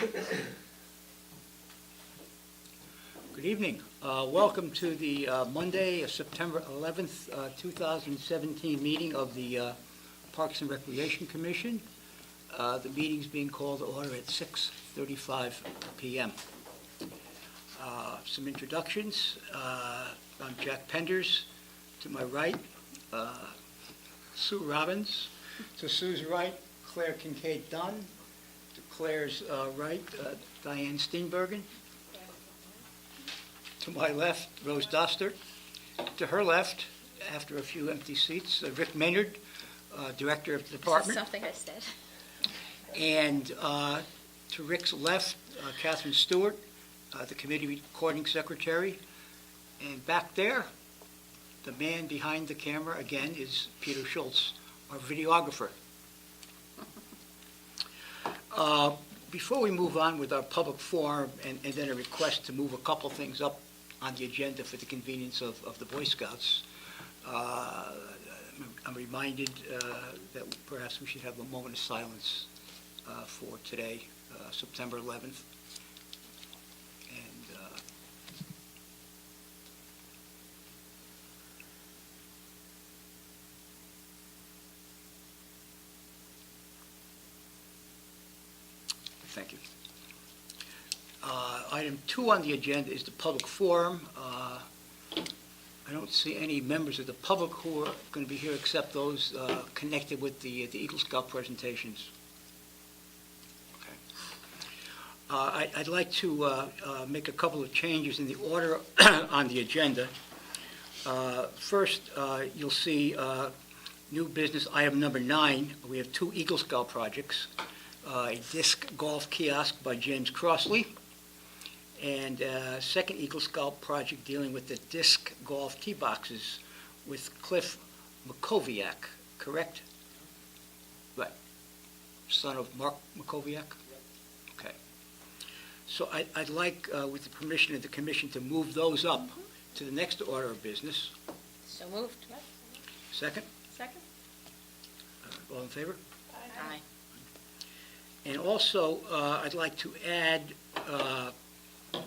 Good evening. Welcome to the Monday, September 11th, 2017 meeting of the Parks and Recreation Commission. The meeting's being called to order at 6:35 p.m. Some introductions. I'm Jack Penders. To my right, Sue Robbins. To Sue's right, Claire Kincaid Dunn. To Claire's right, Diane Steenbergen. To my left, Rose Dostert. To her left, after a few empty seats, Rick Maynard, Director of the Department. This is something I said. And to Rick's left, Catherine Stewart, the Committee Recording Secretary. And back there, the man behind the camera, again, is Peter Schultz, our videographer. Before we move on with our public forum and then a request to move a couple things up on the agenda for the convenience of the Boy Scouts, I'm reminded that perhaps we should have a moment of silence for today, September 11th. And thank you. Item 2 on the agenda is the public forum. I don't see any members of the public who are going to be here except those connected with the Eagle Scout presentations. Okay. I'd like to make a couple of changes in the order on the agenda. First, you'll see new business item number 9. We have 2 Eagle Scout projects. A disc golf kiosk by James Crossley, and a second Eagle Scout project dealing with the disc golf tee boxes with Cliff Makoviak, correct? Right. Son of Mark Makoviak? Okay. So I'd like, with the permission of the commission, to move those up to the next order of business. So moved. Second? Second. All in favor? Aye. And also, I'd like to add, it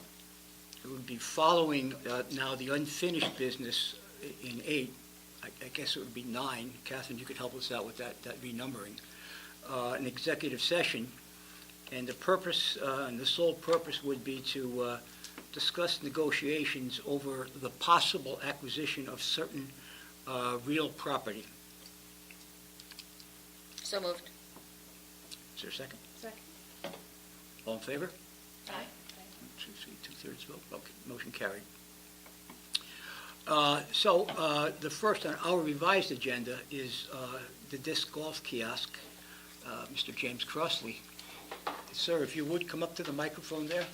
would be following now the unfinished business in 8, I guess it would be 9. Catherine, you could help us out with that renumbering. An executive session, and the purpose, and the sole purpose would be to discuss negotiations over the possible acquisition of certain real property. So moved. Is there a second? Second. All in favor? Aye. 2/3 vote. Okay, motion carried. So the first on our revised agenda is the disc golf kiosk, Mr. James Crossley. Sir, if you would come up to the microphone there.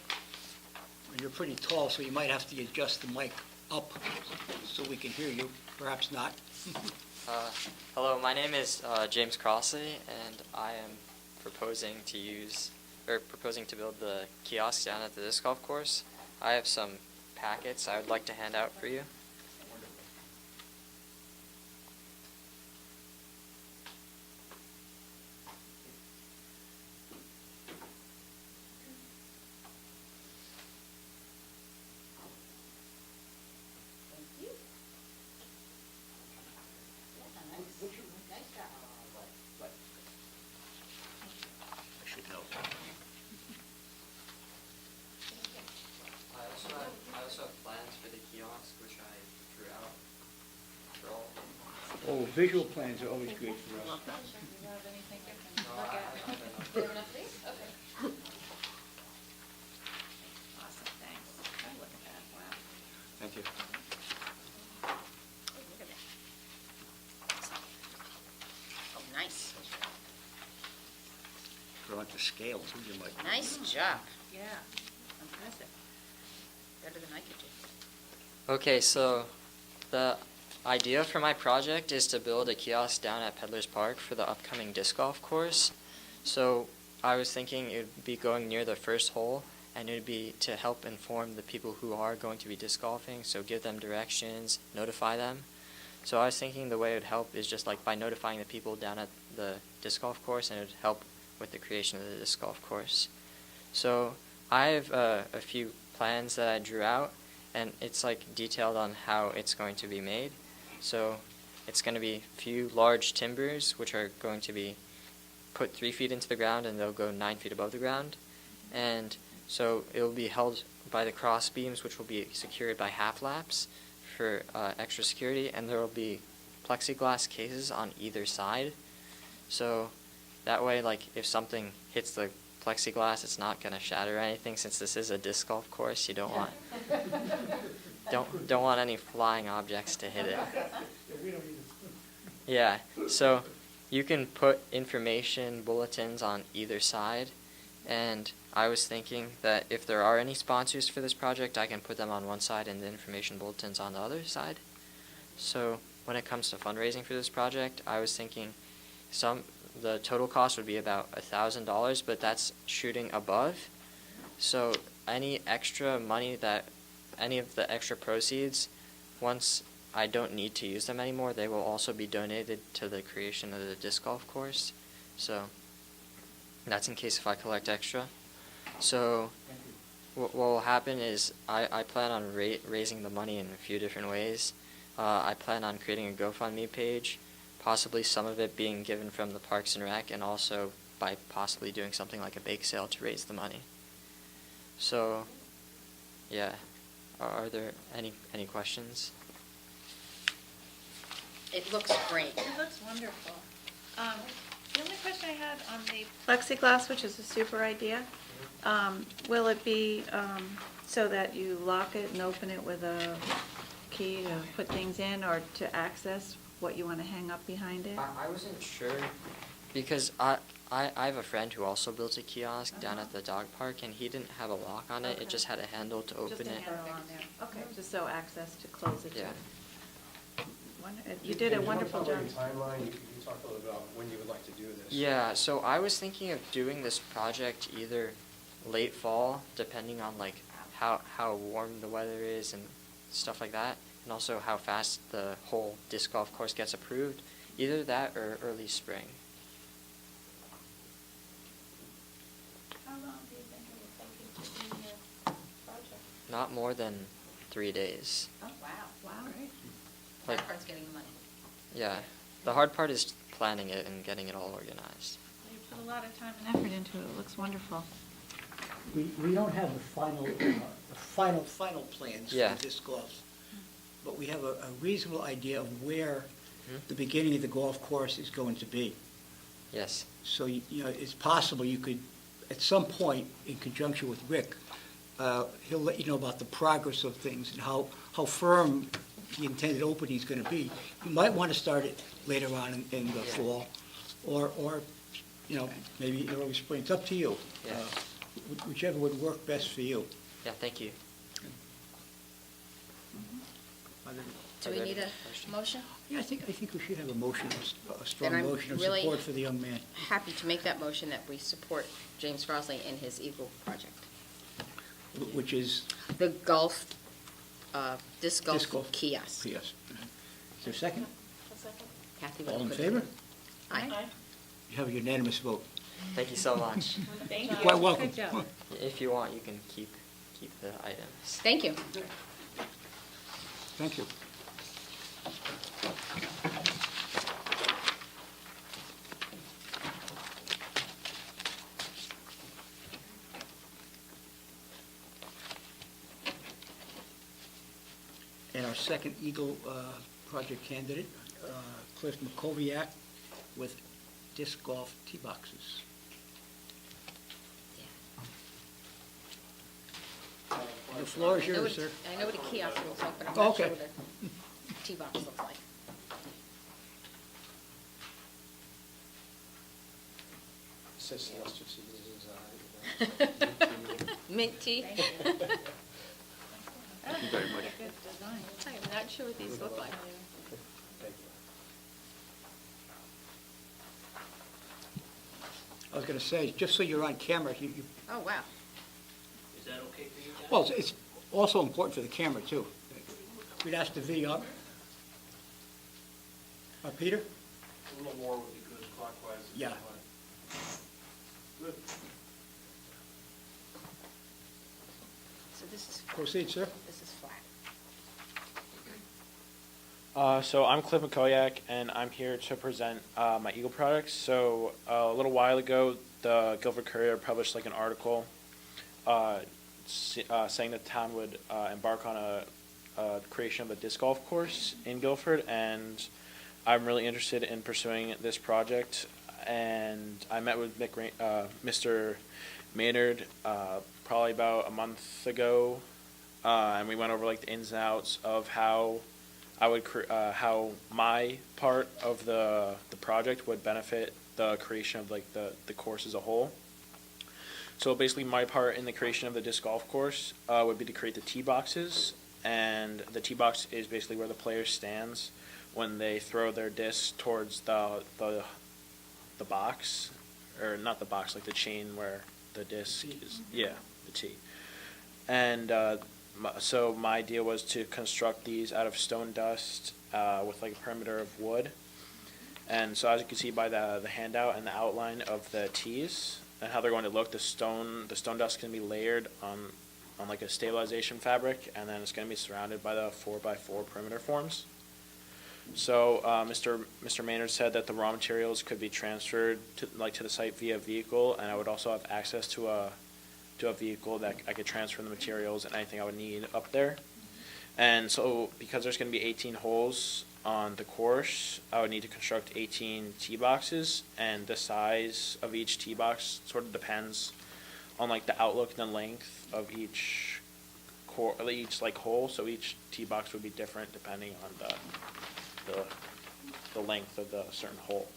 You're pretty tall, so you might have to adjust the mic up so we can hear you. Perhaps not. Hello, my name is James Crossley, and I am proposing to build the kiosk down at the disc golf course. I have some packets I would like to hand out for you. I should know. I also have plans for the kiosk, which I drew out for all. Oh, visual plans are always great for us. Do you have anything you can No, look I at? have enough. You have enough of these? Okay. Awesome, thanks. Oh, look at that, wow. Thank you. Oh, look at that. Oh, nice. Throw out the scale, too, you might. Nice job. Yeah, impressive. Better than I could do. Okay, so the idea for my project is to build a kiosk down at Peddlers Park for the upcoming disc golf course. So I was thinking it would be going near the first hole, and it would be to help inform the people who are going to be disc golfing, so give them directions, notify them. So I was thinking the way it would help is just like by notifying the people down at the disc golf course, and it would help with the creation of the disc golf course. So I have a few plans that I drew out, and it's like detailed on how it's going to be made. So it's going to be a few large timbers, which are going to be put 3 feet into the ground, and they'll go 9 feet above the ground. And so it will be held by the cross beams, which will be secured by half laps for extra security, and there will be plexiglass cases on either side. So that way, like, if something hits the plexiglass, it's not going to shatter or anything. Since this is a disc golf course, you don't want don't want any flying objects to hit it. Yeah, so you can put information bulletins on either side, and I was thinking that if there are any sponsors for this project, I can put them on one side and the information bulletins on the other side. So when it comes to fundraising for this project, I was thinking the total cost would be about $1,000, but that's shooting above. So any extra money any of the extra proceeds, once I don't need to use them anymore, they will also be donated to the creation of the disc golf course. So that's in case if I collect extra. So what will happen is I plan on raising the money in a few different ways. I plan on creating a GoFundMe page, possibly some of it being given from the Parks and Rec, and also by possibly doing something like a bake sale to raise the money. So, yeah. Are there any questions? It looks great. It looks wonderful. The only question I had on the plexiglass, which is a super idea, will it be so that you lock it and open it with a key to put things in, or to access what you want to hang up behind it? I wasn't sure, because I have a friend who also built a kiosk down at the dog park, and he didn't have a lock on it. Okay. It just had a handle to open Just a it. handle on there. Okay, just so access to close it. Yeah. You did a wonderful job. Can you talk about your timeline? You talk a little about when you would like to do this. Yeah, so I was thinking of doing this project either late fall, depending on like how warm the weather is and stuff like that, and also how fast the whole disc golf course gets approved. Either that or early spring. How long do you think it will take you to do your project? Not more than 3 days. Oh, wow. Wow. Like, That part's getting the money. yeah, the hard part is planning it and getting it all organized. You put a lot of time and effort into it. It looks wonderful. We don't have the final plans Yeah. for disc golf, but we have a reasonable idea of where Mhm. the beginning of the golf course is going to be. Yes. So, you know, it's possible you could, at some point, in conjunction with Rick, he'll let you know about the progress of things and how firm the intended opening is going to be. You might want to start it later on in the Yeah. fall, or, you know, maybe early spring. It's up to you. Yeah. Whichever would work best for you. Yeah, thank you. Do we need a motion? Yeah, I think we should have a motion, a Then strong I'm motion of really- support for the young man. Happy to make that motion that we support James Frosley in his Eagle project. Which is The golf, disc disc golf golf kiosk. Yes. Is there a second? Kathy would All in put it favor? Aye. You have a unanimous vote. Thank you so much. Thank You're quite welcome. Good job. If you want, you can keep the items. Thank you. Thank you. And our second Eagle project candidate, Cliff McCoviac, with disc golf tee boxes. The floor is I know yours, what- sir. I know what a kiosk looks like, but I'm Oh, not sure okay. what a tee box looks like. It says Celestial Seasons design. Mint tea? Thank you. Thank you very much. Good design. I'm not sure what these look like. Thank you. I was going to say, just so you're on camera, Oh, wow. Is that okay for you guys? well, it's also important for the camera, too. We'd ask the video up. Peter? A little more would be good clockwise. if you Yeah. want. Good. this is, Proceed, sir. this is flat. So I'm Cliff McCoyak, and I'm here to present my Eagle products. So a little while ago, the Guilford Courier published like an article saying that the town would embark on a creation of a disc golf course in Guilford, and I'm really interested in pursuing this project. And I met with Mr. Maynard probably about a month ago, and we went over like the ins and outs of how how my part of the project would benefit the creation of like the course as a whole. So basically, my part in the creation of the disc golf course would be to create the tee boxes, and the tee box is basically where the player stands when they throw their disc towards the box, or not the box, like the chain where the disc is. Yeah, the tee. And so my idea was to construct these out of stone dust with like a perimeter of wood. And so as you can see by the handout and the outline of the tees and how they're going to look, the stone dust can be layered on like a stabilization fabric, and then it's going to be surrounded by the 4x4 perimeter forms. So Mr. Maynard said that the raw materials could be transferred to the site via vehicle, and I would also have access to a vehicle that I could transfer the materials and anything I would need up there. And so because there's going to be 18 holes on the course, I would need to construct 18 tee boxes, and the size of each tee box sort of depends on like the outlook and the length of each like hole. So each tee box would be different depending on the length of the certain hole.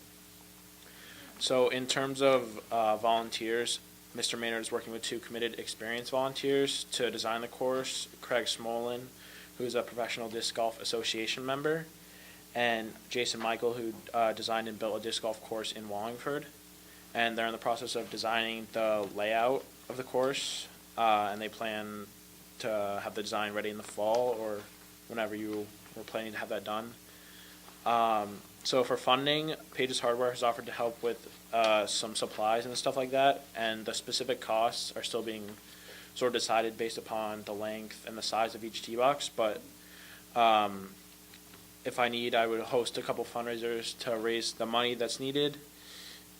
So in terms of volunteers, Mr. Maynard is working with 2 committed, experienced volunteers to design the course: Craig Smolin, who's a professional disc golf association member, and Jason Michael, who designed and built a disc golf course in Wallingford. And they're in the process of designing the layout of the course, and they plan to have the design ready in the fall or whenever you were planning to have that done. So for funding, Pages Hardware has offered to help with some supplies and stuff like that, and the specific costs are still being sort of decided based upon the length and the size of each tee box. But if I need, I would host a couple fundraisers to raise the money that's needed.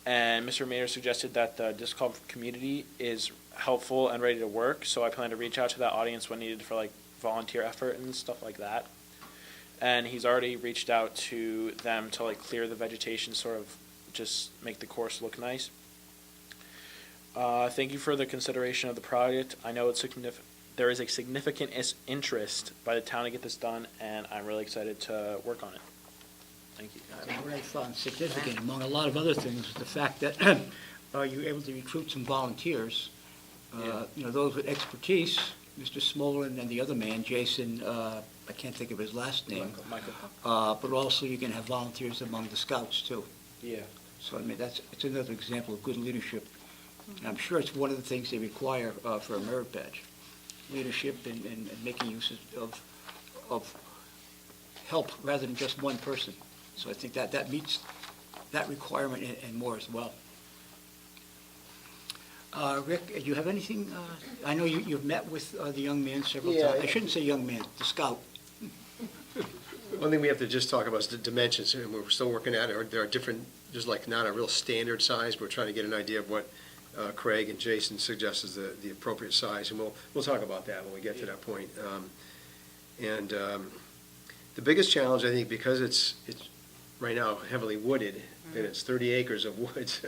And Mr. Maynard suggested that the disc golf community is helpful and ready to work, so I plan to reach out to that audience when needed for like volunteer effort and stuff like that. And he's already reached out to them to like clear the vegetation, sort of just make the course look nice. Thank you for the consideration of the project. I know there is a significant interest by the town to get this done, and I'm really excited to work on it. Thank you. What I found significant, among a lot of other things, the fact that you were able to recruit some volunteers, those with expertise, Mr. Smolin and the other man, Jason, I can't think of his last name. Michael. But also you can have volunteers among the scouts too. Yeah. So I mean, it's another example of good leadership. And I'm sure it's one of the things they require for a merit badge. Leadership and making use of help rather than just one person. So I think that meets that requirement and more as well. Rick, do you have anything? I know you've met with the young man several Yeah, times. I shouldn't say young man, the scout. One thing we have to just talk about is the dimensions, and we're still working at it. There are different, there's like not a real standard size. We're trying to get an idea of what Craig and Jason suggest is the appropriate size, and we'll talk about that when we get to that point. The biggest challenge, I think, because it's right now heavily wooded, and it's 30 acres of woods,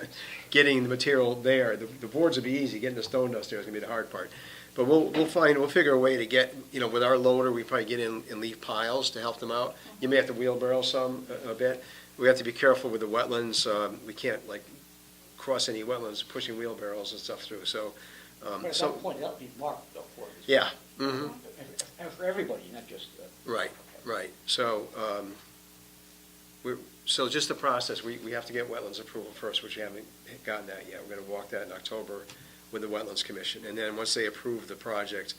getting the material there. The boards will be easy. Getting the stone dust there is going to be the hard part. But we'll figure a way to get, with our loader, we probably get in and leave piles to help them out. You may have to wheelbarrow some a bit. We have to be careful with the wetlands. We can't cross any wetlands pushing wheelbarrows and stuff through. So, But at that point, that'll be marked though for us. yeah. Mm-hmm. And for everybody, not just. Right. Right. So, so just the process, we have to get wetlands approval first, which we haven't gotten that yet. We're going to walk that in October with the Wetlands Commission. And then once they approve the project,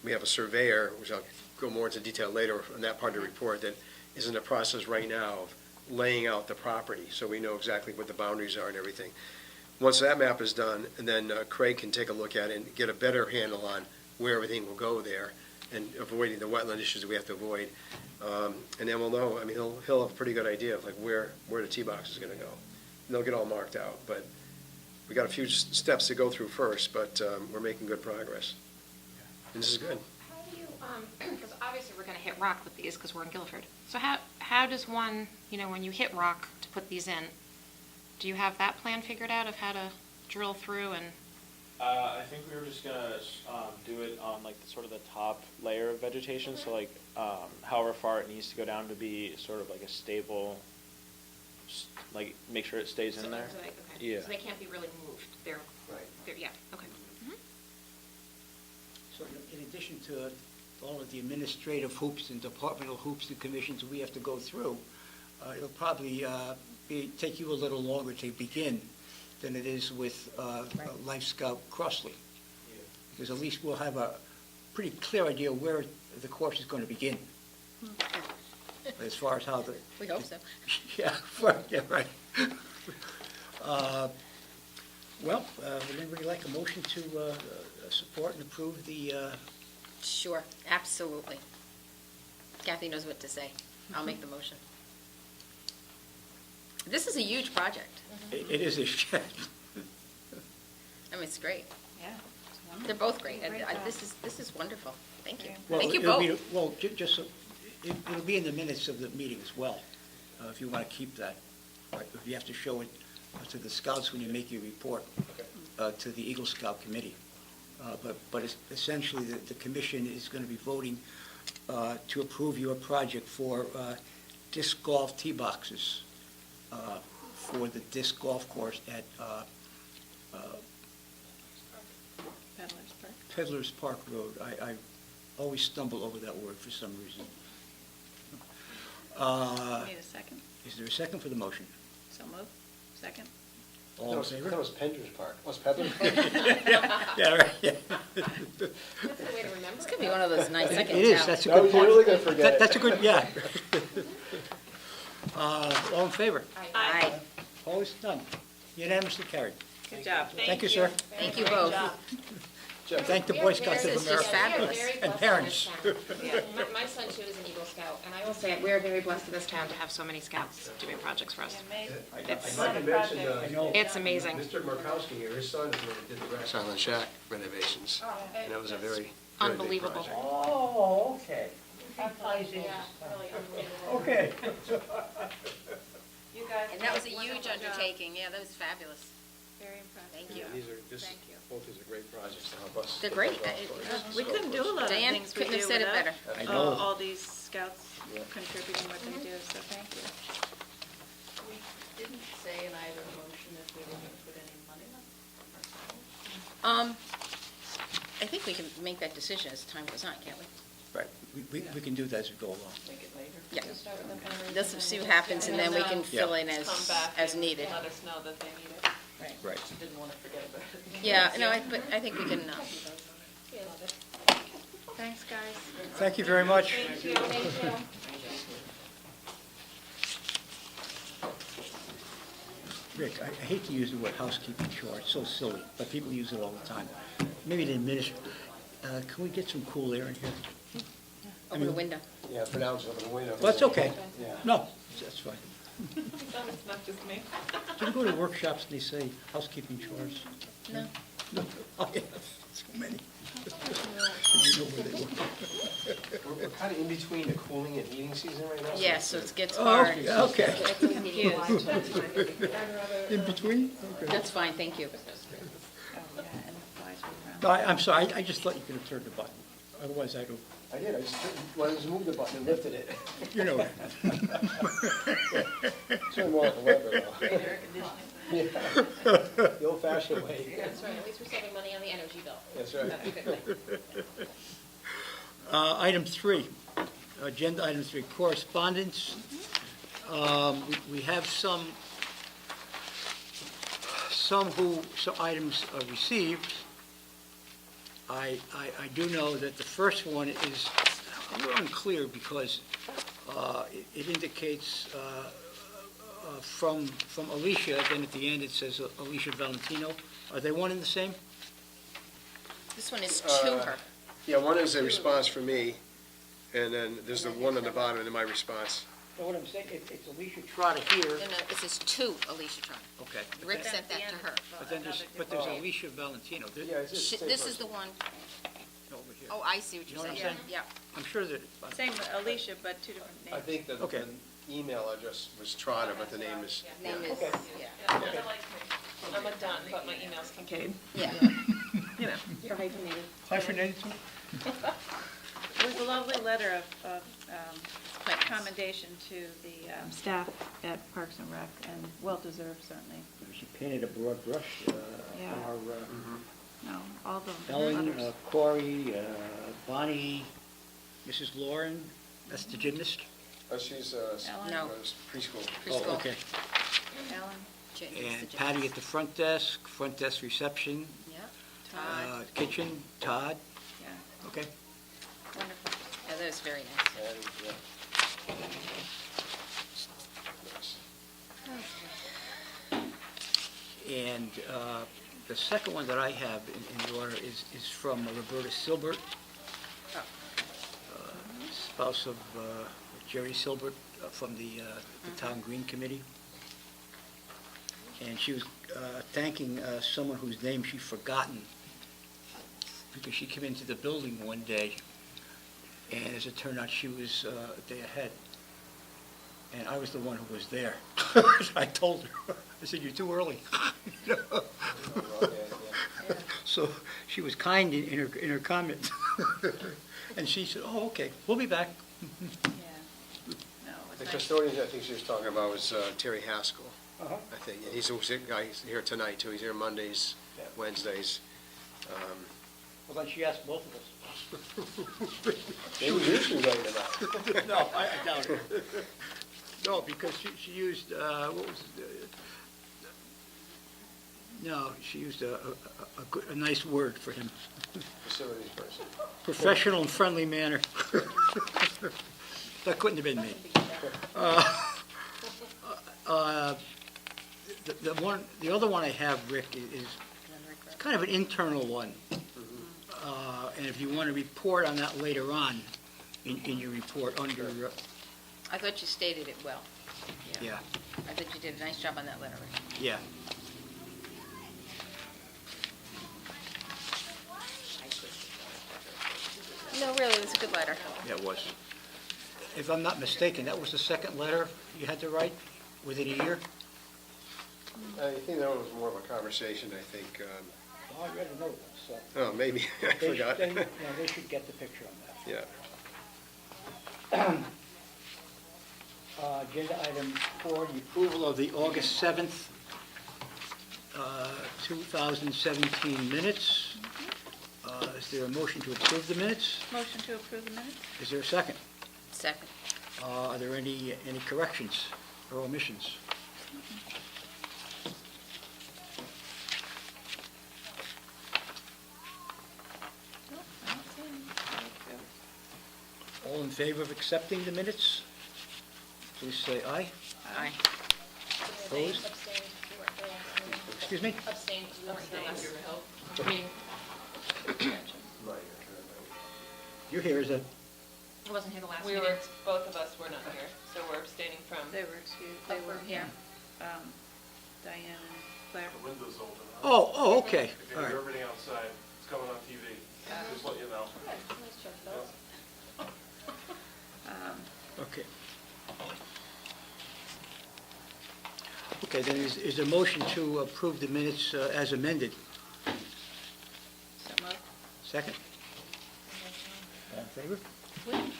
we have a surveyor, which I'll go more into detail later on that part of the report, that is in the process right now of laying out the property, so we know exactly what the boundaries are and everything. Once that map is done, and then Craig can take a look at it and get a better handle on where everything will go there, and avoiding the wetland issues that we have to avoid. And then we'll know, I mean, he'll have a pretty good idea of like where the tee box is gonna go. And they'll get all marked out, but we got a few steps to go through first, but we're making good progress. And this is good. How do you, because obviously we're going to hit rock with these because we're in Guilford. So how does one, when you hit rock to put these in, do you have that plan figured out of how to drill through and? I think we were just gonna do it on like the sort of the top layer of vegetation, so like however far it needs to go down to be sort of like a stable, like make sure it stays in there. Okay. Yeah. So they can't be really moved. They're, yeah, okay. So in addition to all of the administrative hoops and departmental hoops and commissions we have to go through, it'll probably take you a little longer to begin than it is with Life Scout Crossley. Because at least we'll have a pretty clear idea where the course is going to begin. As far as how the... We hope so. Yeah, right. Well, would anybody like a motion to support and approve the... Sure, absolutely. Kathy knows what to say. I'll make the motion. This is a huge project. It is a shed. I mean, it's great. Yeah. They're both great. Great job. This is wonderful. Thank you. Well, Thank you it'll be- both. Well, just, it'll be in the minutes of the meeting as well, if you want to keep that. Right, if you have to show it to the scouts when you make your report to the Eagle Scout Committee. But essentially, the commission is going to be voting to approve your project for disc golf tee boxes for the disc golf course at Peddler's Park. Peddler's Park Road. I always stumble over that word for some reason. Need a second? Is there a second for the motion? So move. Second? All in favor? That was Pender's Park. Was Peddler's Park? Yeah, right, yeah. That's a way to remember. This could be one of those nice seconds. It is, that's a Now good you're point. really gonna forget it. That's a good, yeah. All in favor? Aye. Opposed? None. Unanimously carried. Good job. Thank you, sir. Thank you both. Thank the Boy Scouts This of is just America. fabulous. We are very And blessed in parents. this town. My son too is an Eagle Scout, and I will say, we are very blessed in this town to have so many scouts doing projects for us. I'd like to mention, I know. It's amazing. Mr. Markowski here, his son is the one that did the Grass Island Shack renovations. And that was a very, very big Unbelievable. project. Oh, okay. Okay. You guys. And that was a huge undertaking. Yeah, that was fabulous. Very impressive. Thank you. Thank you. Both these are great projects to help us. They're great. We couldn't do a lot of Diane things we couldn't do have said it without better. I know. all these scouts contributing what they do, so thank you. We didn't say in either motion if we were going to put any money on I think we can make that decision as time goes on, can't we? Right, we can do that as we go along. make it later. Yeah. Just start with the fundraising. Let's see what happens, and then we can fill in Come back as and needed. Let us know that they need it. Right. Didn't want to forget about it. Yeah, no, but I think we can, Thanks, guys. Thank you very much. Thank you. Rick, I hate to use the word housekeeping chore, it's so silly, but people use it all the time. Maybe the can we get some cool air in here? open the window. Yeah, for now, it's over the window. Well, that's okay. Yeah. No, that's fine. It's not just me. Do you go to workshops and they say housekeeping chores? No. No. Oh, yeah, so many. You know where they were. We're kind of in between the cooling and heating season right now. Yeah, so it gets Oh, hard. okay. Confused. In between? Okay. That's fine, thank you. Oh, yeah, and the flies were around. No, I'm sorry, I just thought you could have turned the button. Otherwise, I don't, I did, I just moved the button and lifted it. you know. Turn more like a lever though. Air conditioning. Yeah. The old fashioned way. That's right, at least we're saving money on the energy bill. That's right. That's a good thing. Item 3, agenda item 3, correspondence. We have some items received. I do know that the first one is a little unclear because it indicates from Alicia, then at the end it says Alicia Valentino. Are they one and the same? This one is to her. Yeah, one is a response from me, and then there's the one on the bottom, and then my response. So what I'm saying, it's Alicia Trotta here. No, no, this is to Alicia Trotter. Okay. Rick sent that to her. But then there's Alicia Valentino. This is the one, Over here. oh, I see what You you're know what saying. I'm Yeah. I'm sure that, Same with Alicia, but two different names. I think that Okay. the email address was Trotta, but the name is. Name is, Okay. yeah. I'm a Dunn, but my email's Kincaid. Yeah. You know. You're hyphenated. hyphenated too? It was a lovely letter of commendation to the staff at Parks and Rec, and well-deserved, certainly. She painted a broad brush. Yeah. Our No, all the Ellen, letters. Corey, Bonnie, Mrs. Lauren, that's the gymnast? She's Ellen, No. preschool. Oh, Preschool. okay. Ellen, And Patty at the front desk reception, Yeah. Todd, kitchen, Todd, yeah. okay? wonderful. Yeah, that was very nice. And the second one that I have in the order is from Roberta Silbert, spouse of Jerry Silbert from the Town Green Committee. And she was thanking someone whose name she'd forgotten, because she came into the building one day, and as it turned out, she was a day ahead. And I was the one who was there. I told her, I said, "You're too early." So she was kind in her comment. And she said, "Oh, okay, we'll be back." Yeah. No, it was The nice. custodian I think she was talking about was Terry Haskell, Uh-huh. I think. And he's a guy, he's here tonight, too. He's here Mondays, Yeah. Wednesdays. Well, then she asked both of us. They were usually right about. No, I doubt it. No, because she used, what was it? No, she used a nice word for him. Facilities person. Professional and friendly manner. That couldn't have been me. The other one I have, Rick, is kind of an internal one. And if you want to report on that later on in your report under, I thought you stated it well. yeah, I thought you did a nice job on that letter, Rick. yeah. No, really, it was a good letter. Yeah, it was. If I'm not mistaken, that was the second letter you had to write within a year? I think that one was more of a conversation, I think. Oh, I read a note, so. Oh, maybe, I forgot. They should get the picture on that. Yeah. Agenda item 4, the approval of the August 7th, 2017 minutes. Is there a motion to approve the minutes? Motion to approve the minutes? Is there a second? Second. Are there any corrections or omissions? Nope, I don't see any. All in favor of accepting the minutes? Please say aye. Aye. Opposed? Excuse me? Abstain, you weren't there last meeting. You're here, is that, I wasn't here the last We meeting. were, both of us were not here, so we're abstaining from. They were excused, they were here. Diane and Claire. The window's open. oh, okay, If you all hear right. everything outside, it's coming on TV. Just let you know. Okay. Okay, then is there a motion to approve the minutes as amended? So moved. Second? All in favor?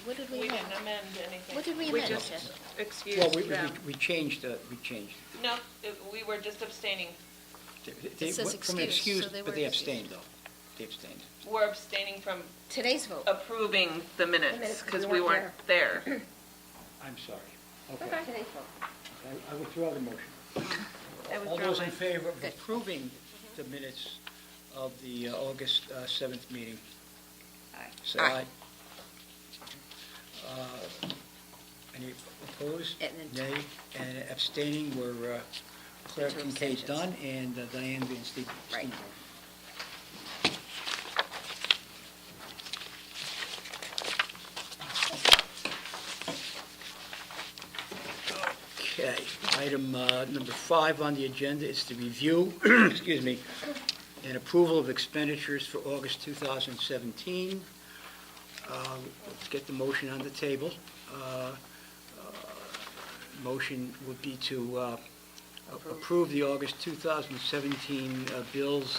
What did We we didn't amend? amend anything. What did we We amend? just Jen? Well, excused them. we changed. No, we were just abstaining. They It says went from an excused, so excuse, they but were they excused. abstained, though. They abstained. We're abstaining from Today's vote. approving the minutes, minutes, because we we weren't weren't there. I'm sorry. Okay. Today's vote. I withdraw the motion. I All withdraw those in mine. favor of Good. approving the minutes of the August 7th meeting? Aye. Say Aye. aye. Any opposed? And then- Nay. And abstaining were Claire Two Kincaid abstentions. Dunn and Diane Van Right. Steenberg. Okay, item number 5 on the agenda is the review, excuse me, and approval of expenditures for August 2017. Let's get the motion on the table. Motion would be to approve the August 2017 bills,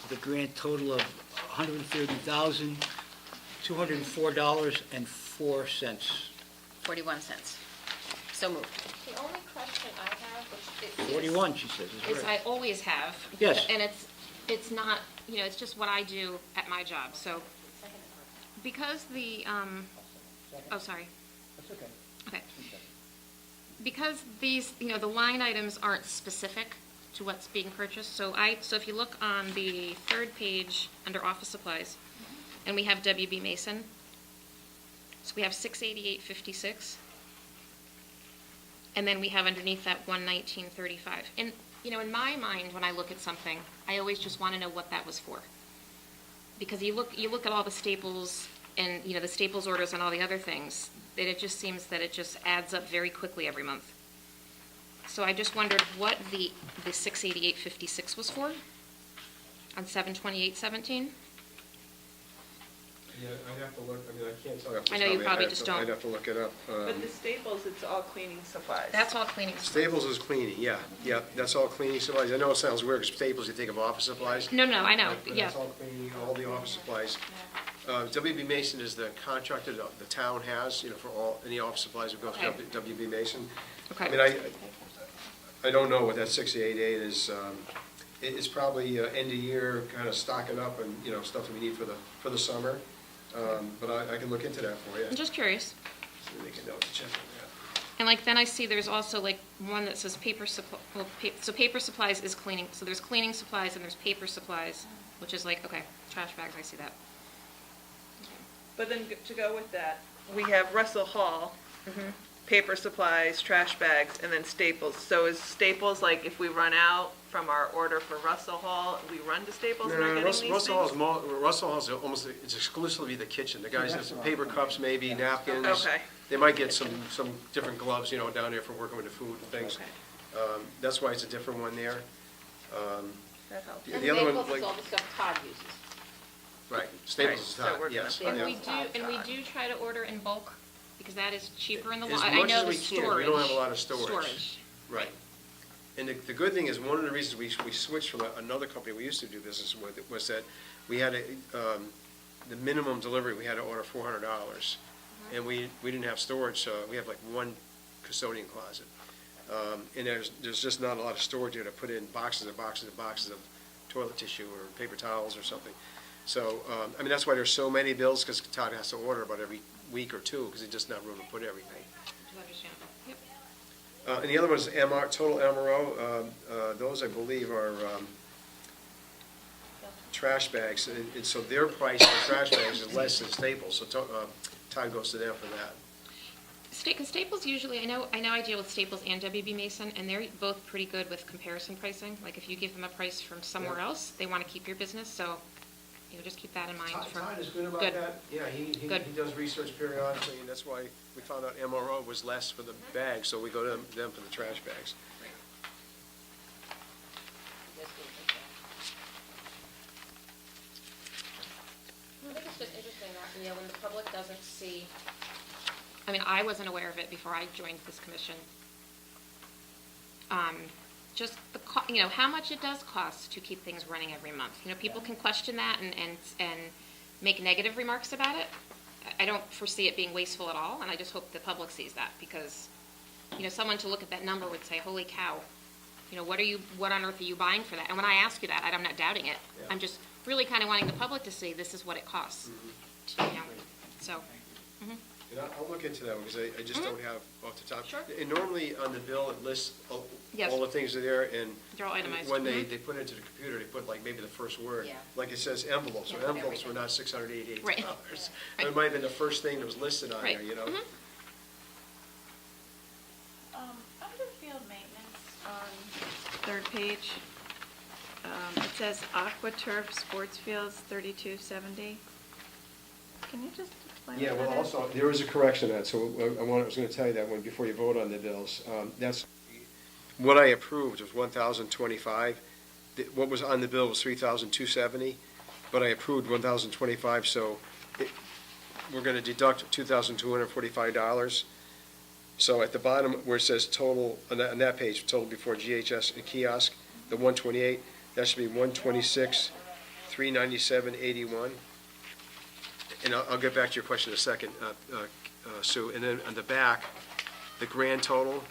the grand total of $130,204.04. 41 cents. So moved. The only question I have, which is. 41, she says, is Is right. I always have. Yes. And it's not, it's just what I do at my job, so. Because the, oh, sorry. That's okay. Okay. Because these, the line items aren't specific to what's being purchased, so if you look on the third page under office supplies, and we have WB Mason, so we have 688.56, and then we have underneath that 119.35. And, in my mind, when I look at something, I always just want to know what that was for. Because you look at all the staples and, the staples orders and all the other things, that it just seems that it just adds up very quickly every month. So I just wondered what the 688.56 was for on 7/28/17. Yeah, I'd have to look, I can't tell you. off the I know top you of my probably head. just don't. I'd have to look it up. But the Staples, it's all cleaning supplies. That's all cleaning supplies. Staples is cleaning, yeah, that's all cleaning supplies. I know it sounds weird, because Staples, you think of office supplies. No, I know, But yeah. that's all cleaning, all the office supplies. WB Mason is the contractor that the town has, for all, any office supplies that go Okay. to WB Mason. Okay. I mean, I don't know what that 688 is. It's probably end of year, kind of stocking up and, stuff that we need for the summer. But I can look into that for you. I'm just curious. So we make a note to check on that. And then I see there's also one that says paper supply, so paper supplies is cleaning, so there's cleaning supplies and there's paper supplies, which is okay, trash bags, I see that. But then to go with that, we have Russell Hall, paper supplies, trash bags, and then Staples. So is Staples, if we run out from our order for Russell Hall, we run to Staples and are getting these things? Russell Hall's almost, it's exclusively the kitchen. The guys have some paper cups, maybe napkins. Okay. They might get some different gloves, down there for working with the food and things. Okay. That's why it's a different one there. That helps. The other one, Staples is all the stuff Todd uses. right, Staples Right, is so hot, we're gonna yes. flip yeah. And we do try to order in bulk, because that is cheaper in the As long, I much know as the we storage. can, we don't have a lot of storage. Storage. Right. And the good thing is, one of the reasons we switched from another company we used to do business with was that we had the minimum delivery, we had to order $400. And we didn't have storage, so we have one custodian closet. And there's just not a lot of storage there to put in boxes and boxes and boxes of toilet tissue or paper towels or something. So, that's why there's so many bills, because Todd has to order about every week or two, because there's just not room to put everything. Which is understandable. Yep. And the other one is total MRO. Those, I believe, are trash bags. And so their price for trash bags is less than Staples, so Todd goes to them for that. Because Staples usually, I know I deal with Staples and WB Mason, and they're both pretty good with comparison pricing. If you give them a price from somewhere Yeah. else, they want to keep your business, so, just keep that in mind. Todd is good about Good. that. Yeah, he Good. does research periodically, and that's why we found out MRO was less for the bags, so we go to them for the trash bags. I think it's just interesting that, when the public doesn't see, I wasn't aware of it before I joined this commission. Just how much it does cost to keep things running every month. People can question that and make negative remarks about it. I don't foresee it being wasteful at all, and I just hope the public sees that, because, someone to look at that number would say, holy cow, what on earth are you buying for that? And when I ask you that, I'm not doubting it. Yeah. I'm just really kind of wanting the public to see this is what it costs. So, And I'll look into that, because I just don't have off the top. Sure. And normally on the bill, it lists Yes. all the things that are there, and they're all itemized. when they put it into the computer, they put maybe the first word. Yeah. Like it says envelopes, Can't or put envelopes were everything. not $688. Right. It Right. might have been the first thing that was listed on Right. there, Mhm. Under field maintenance on third page, it says Aqua Turf Sports Fields, 3270. can you just explain Yeah, what well, that is? also, there is a correction to that, so I was gonna tell you that one before you vote on the bills. That's, what I approved was 1,025. What was on the bill was 3,270, but I approved 1,025, so we're gonna deduct $2,245. So at the bottom where it says total, on that page, total before GHS and kiosk, the 128, that should be 126, 397.81. And I'll get back to your question in a second, Sue. And then on the back, the grand total,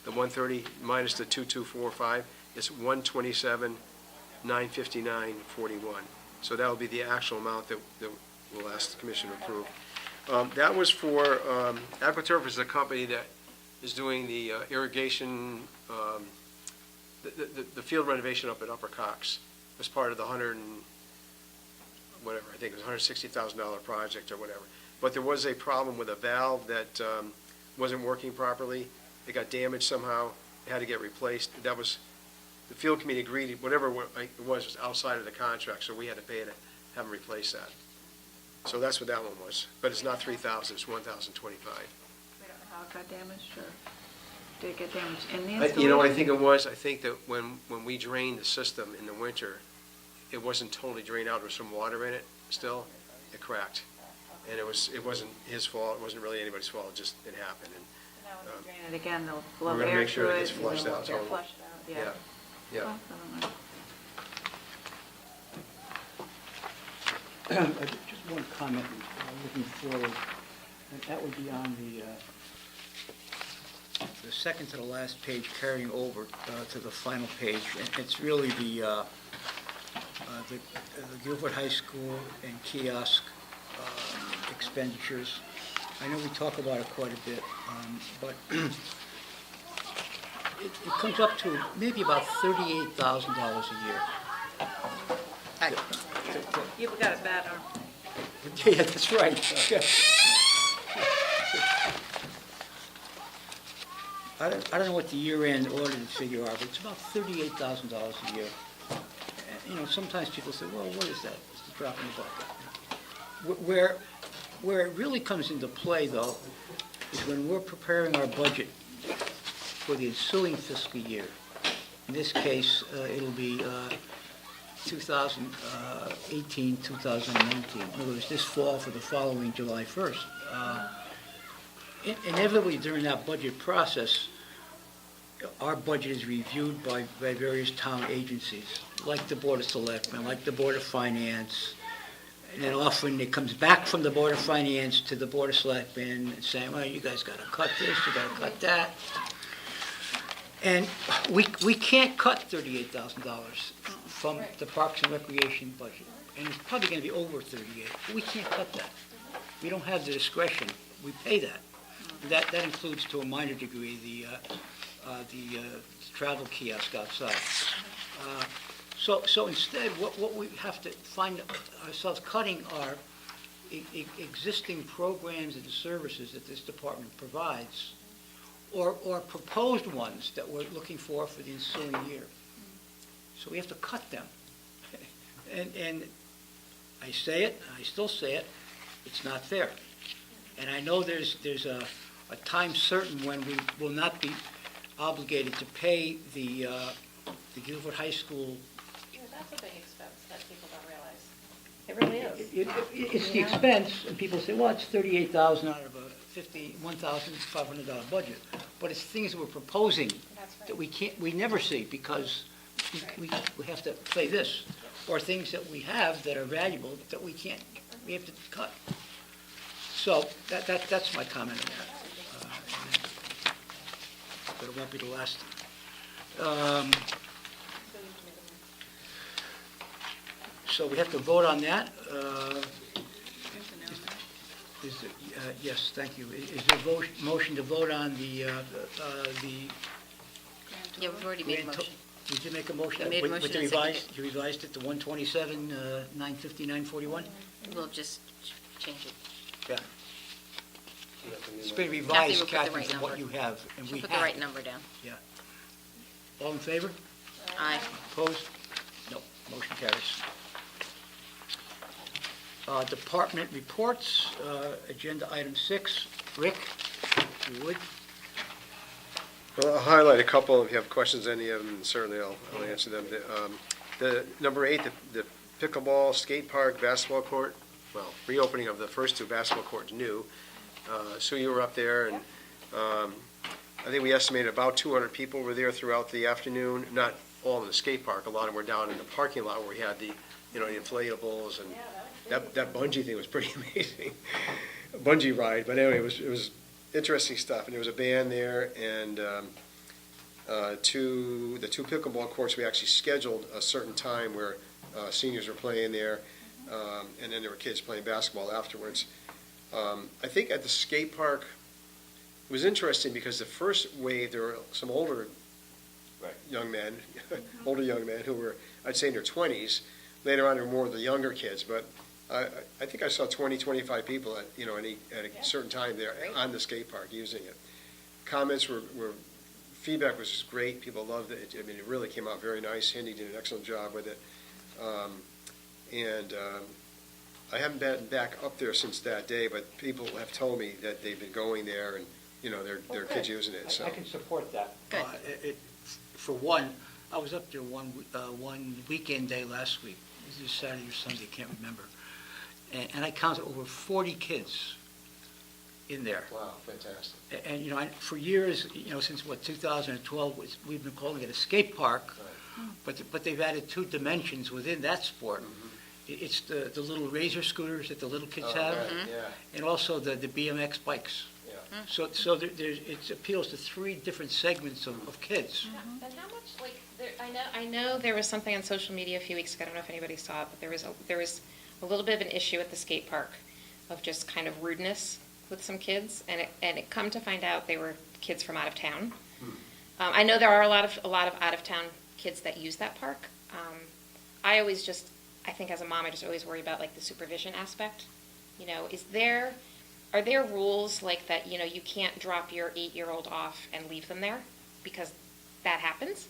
the 130 minus the 2245, is 127,959.41. So that will be the actual amount that we'll ask the commission to approve. That was for, AquaTurf is a company that is doing the irrigation, the field renovation up at Upper Cox as part of the I think it was $160,000 project or whatever. But there was a problem with a valve that wasn't working properly. It got damaged somehow. It had to get replaced. That was, the field committee agreed, whatever it was outside of the contract, so we had to pay to have them replace that. So that's what that one was. But it's not 3,000, it's 1,025. We don't know how it got damaged, or did it get damaged in the installation? You know, I think it was, I think that when we drained the system in the winter, it wasn't totally drained out, there was some water in it still, it cracked. And it wasn't his fault, it wasn't really anybody's fault, it happened. And Now when they drain it again, they'll we're blow gonna air make sure through it it. gets flushed and out they'll totally. flush it out, yeah. Yeah. Well, I don't know. Just one comment, looking forward, and that would be on the second to the last page, carrying over to the final page. And it's really the Guilford High School and kiosk expenditures. I know we talk about it quite a bit, but it comes up to maybe about $38,000 a year. You've got it bad, huh? Yeah, that's right. I don't know what the year-end audited figure are, but it's about $38,000 a year. And, you know, sometimes people say, well, what is that? It's the drop in the bucket. Where it really comes into play, though, is when we're preparing our budget for the ensuing fiscal year. In this case, it'll be 2018, 2019. In other words, this fall for the following July 1st. Inevitably, during that budget process, our budget is reviewed by various town agencies, like the Board of Selectmen, like the Board of Finance, and then often it comes back from the Board of Finance to the Board of Selectmen saying, well, you guys got to cut this, you got to cut that. And we can't cut $38,000 from the Parks and Recreation budget, and it's probably going to be over 38. But we can't cut that. We don't have the discretion. We pay that. That includes, to a minor degree, the travel kiosk outside. So instead, what we have to find ourselves cutting are existing programs and services that this department provides, or proposed ones that we're looking for the ensuing year. So we have to cut them. And I say it, and I still say it, it's not fair. And I know there's a time certain when we will not be obligated to pay the Guilford High School. Yeah, that's a big expense that people don't realize. It really is. It's the expense, and people say, well, it's $38,000 out of a $1,500 budget. But it's things that we're proposing That's right. that we never see because we have to pay this. Or things that we have that are valuable that we have to cut. So that's my comment on that. But it won't be the last. So we have to vote on that. Yes, thank you. Is there a motion to vote on the Yeah, we've already made a grand motion. Did you make a motion? I made a With motion the and seconded revised, you revised it to 127, 950, 941? We'll just change it. Yeah. It's been Kathy revised, will put the Kathy, right from what number. you have, and we She'll have. put the right number down. All in favor? Aye. Opposed? No. Motion carries. Department reports, agenda item 6. Rick, if you would. Well, I'll highlight a couple. If you have questions, any of them, certainly I'll answer them. The number 8, the pickleball, skate park, basketball court, well, reopening of the first 2 basketball courts new. Sue, you were up there, and I think we estimated about 200 people were there throughout the afternoon. Not all in the skate park. A lot of them were down in the parking lot where we had the, the inflatables, and that bungee thing was pretty amazing. A bungee ride, but anyway, it was interesting stuff. And there was a band there, and the 2 pickleball courts, we actually scheduled a certain time where seniors were playing there, and then there were kids playing basketball afterwards. I think at the skate park, it was interesting because the first wave, there were some older young men, older young men who were, I'd say, in their 20s. Later on, there were more of the younger kids, but I think I saw 20, 25 people at a certain time there on the skate park using it. Comments were feedback was great. People loved it. I mean, it really came out very nice. Cindy did an excellent job with it. I haven't been back up there since that day, but people have told me that they've been going there, and their kids using it. So I can support that. Good. For one, I was up there one weekend day last week. It was Saturday or Sunday, I can't remember. And I counted over 40 kids in there. wow, fantastic. And, for years, since 2012, we've been calling it a skate park, but they've added 2 dimensions within that sport. It's the little razor scooters that the little kids have, Yeah. and also the BMX bikes. Yeah. So it appeals to 3 different segments of kids. And how much, I know there was something on social media a few weeks ago, I don't know if anybody saw it, but there was a little bit of an issue at the skate park of just kind of rudeness with some kids, and it come to find out they were kids from out of town. I know there are a lot of out of town kids that use that park. I think as a mom, I just always worry about the supervision aspect. Are there rules like that? You can't drop your 8-year-old off and leave them there because that happens.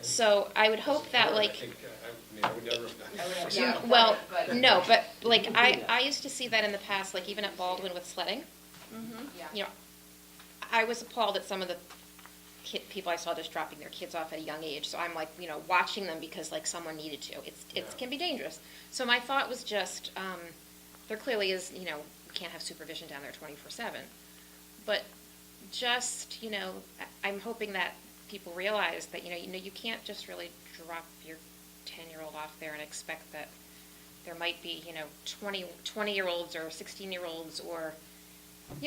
So I would hope that I would never have done well, no, but I used to see that in the past, even at Baldwin with sledding. I was appalled at some of the people I saw just dropping their kids off at a young age. So I'm watching them because someone needed to. It can be dangerous. So my thought was just there clearly is we can't have supervision down there 24/7, but just I'm hoping that people realize that you can't just really drop your 10-year-old off there and expect that there might be 20-year-olds or 16-year-olds or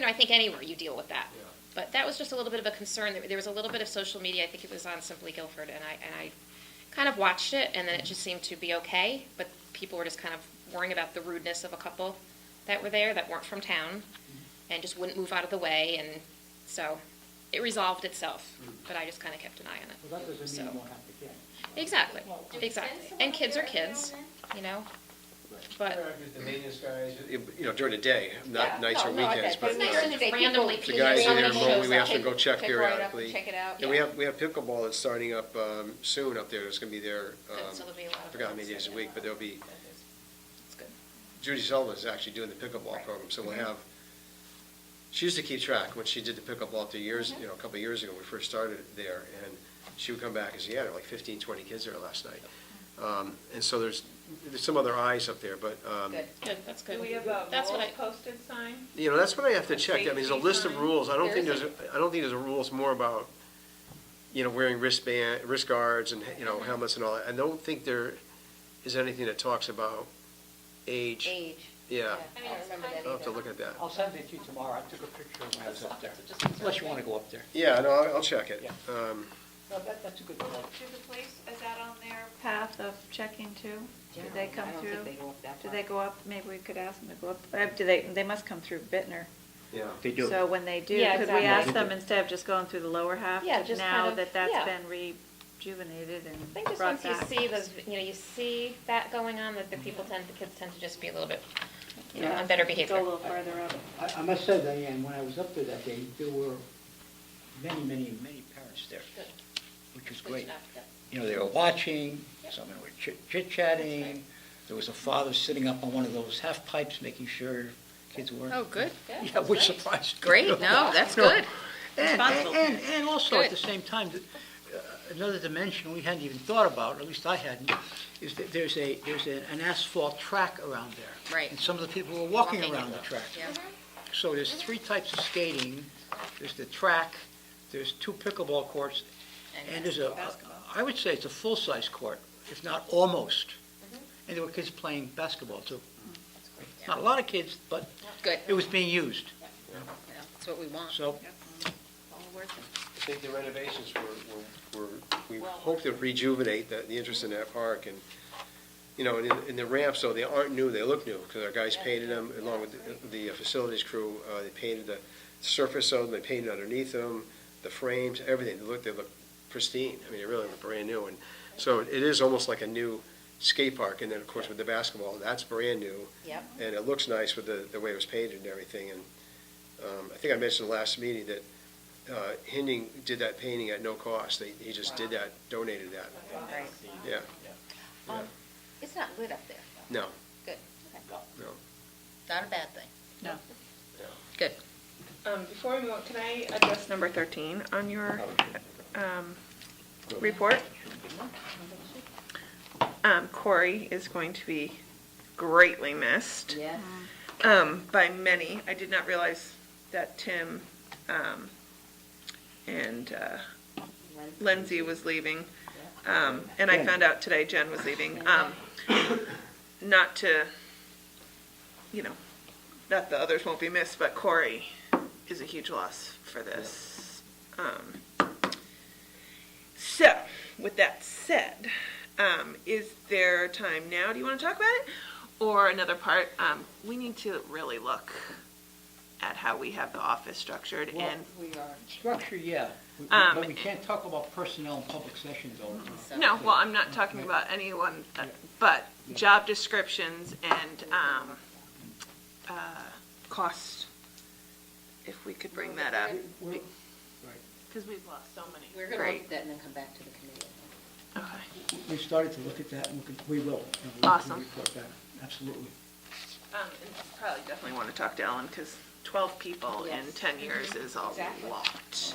I think anywhere you deal with that. Yeah. But that was just a little bit of a concern. There was a little bit of social media. I think it was on Simply Guilford, and I kind of watched it, and then it just seemed to be okay. But people were just kind of worrying about the rudeness of a couple that were there that weren't from town, and just wouldn't move out of the way, and so it resolved itself. But I just kind of kept an eye on it. Well, that doesn't mean So- you won't have to get. Exactly. And kids are kids, But The maintenance guys, during the day, not nights or weekends, but it's nice to randomly. the guys in there, shows we have to up. go check Pick right up and periodically. check it out. And we have pickleball that's starting up soon up there. It's going to be there. Good, so there'll be a lot I of forgot how many folks days a that week, but there'll be. It's good. Judy Sullivan is actually doing the pickleball program, so we'll have. She used to keep track when she did the pickleball a couple of years ago when we first started there, and she would come back and say, yeah, there were 15, 20 kids there last night. And so there's some other eyes up there, but. Good, that's good. Do we have a That's what rules I- posted sign? That's what I have to check. I mean, there's a list of Safety rules. I don't think There there's a rules more about, wearing wrist guards and, helmets and all that. I don't think there is anything that talks about age. Age. Yeah, I don't remember that I'll have to either. look at that. I'll send it to you tomorrow. I took a picture when I was up there. Unless you want to go up there. Yeah, no, I'll check it. Yeah. No, that's a good point. Do the police, is that on their path of checking too? Do they come I don't through? think they go up that Do far. they go up, maybe we could ask them to go up, they must come through Bittner. Yeah. They do. So when they do, Yeah, could we exactly. ask them instead of just going through the lower half? Yeah, just Now kind of- that that's yeah. been rejuvenated I and think just brought once you back. see those, you see that going on, that the kids tend to just be a little bit, Yeah. on better Go a behavior. little farther up. I must say, Diane, when I was up there that day, there were many, many, many parents there, Good. which was Good great. enough, yeah. They were watching, some were chit-chatting, There was a father sitting up on one of those half pipes, making sure kids were. Oh, good. Yeah, which surprised. Great, no, that's good. Responsible. And also, at Good. the same time, another dimension we hadn't even thought about, or at least I hadn't, is that there's an asphalt track around there. Right. And some of the people were walking Walking around it. the track. Yeah. So there's 3 types of skating. There's the track, there's 2 pickleball courts, and there's I would say it's a full-size court, if not almost. And there were kids playing basketball, too. Not a lot of kids, but Good. it was being used. Yeah, that's what we want. So All worth it. I think the renovations we hope to rejuvenate the interest in that park, and, you know, and the ramps, though, they aren't new, they look new, because our guys painted them, along with the facilities crew, they painted the surface of them, they painted underneath them, the frames, everything, they look pristine, I mean, they really look brand new, and so it is almost like a new skate park, and then, of course, with the basketball, that's brand new, Yep. and it looks nice with the way it was painted and everything, and I think I mentioned last meeting that Hinding did that painting at no cost. He just did that, donated that. Right. Yeah. Yeah. It's not lit up there. No, Good. Okay. no. Not a bad thing. No. Good. Before we move on, can I address number 13 on your report? Corey is going to be greatly missed Yes. by many. I did not realize that Tim and Lindsay was leaving. And I found out today Jen was leaving. Not to, you know, not the others won't be missed, but Corey is a huge loss for this. So, with that said, is there time now? Do you want to talk about it? Or another part, we need to really look at how we have the office structured Well, and structure, yeah, Um, but we can't talk about personnel in public sessions all the time. no, well, I'm not talking about anyone, but job descriptions and cost, if we could bring that up. We're- Because we've lost so many. We're going to Great. look at that and then come back to the committee. Okay. We've started to look at that, and we will. and we can Awesome. report back, absolutely. And probably definitely want to talk to Ellen, because 12 people in Yes. 10 years is a Exactly. lot.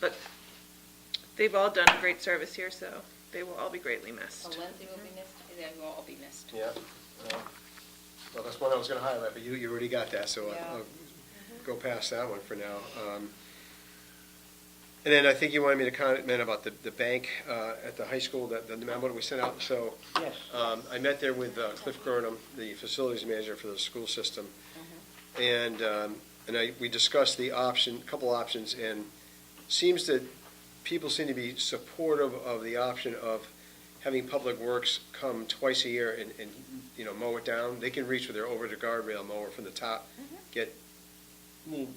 But they've all done great service here, so they will all be greatly missed. Well, Lindsay will be missed. They will all be missed. Yeah. Well, that's one I was going to highlight, but you already got that, so Yeah. I'll go past that one for now. And then I think you wanted me to comment about the bank at the high school, the memo that we sent out. So Yes. I met there with Cliff Gurnham, the facilities manager for the school system, and we discussed the couple options, and seems that people seem to be supportive of the option of having Public Works come twice a year and mow it down. They can reach with their over the guardrail mower from the top, get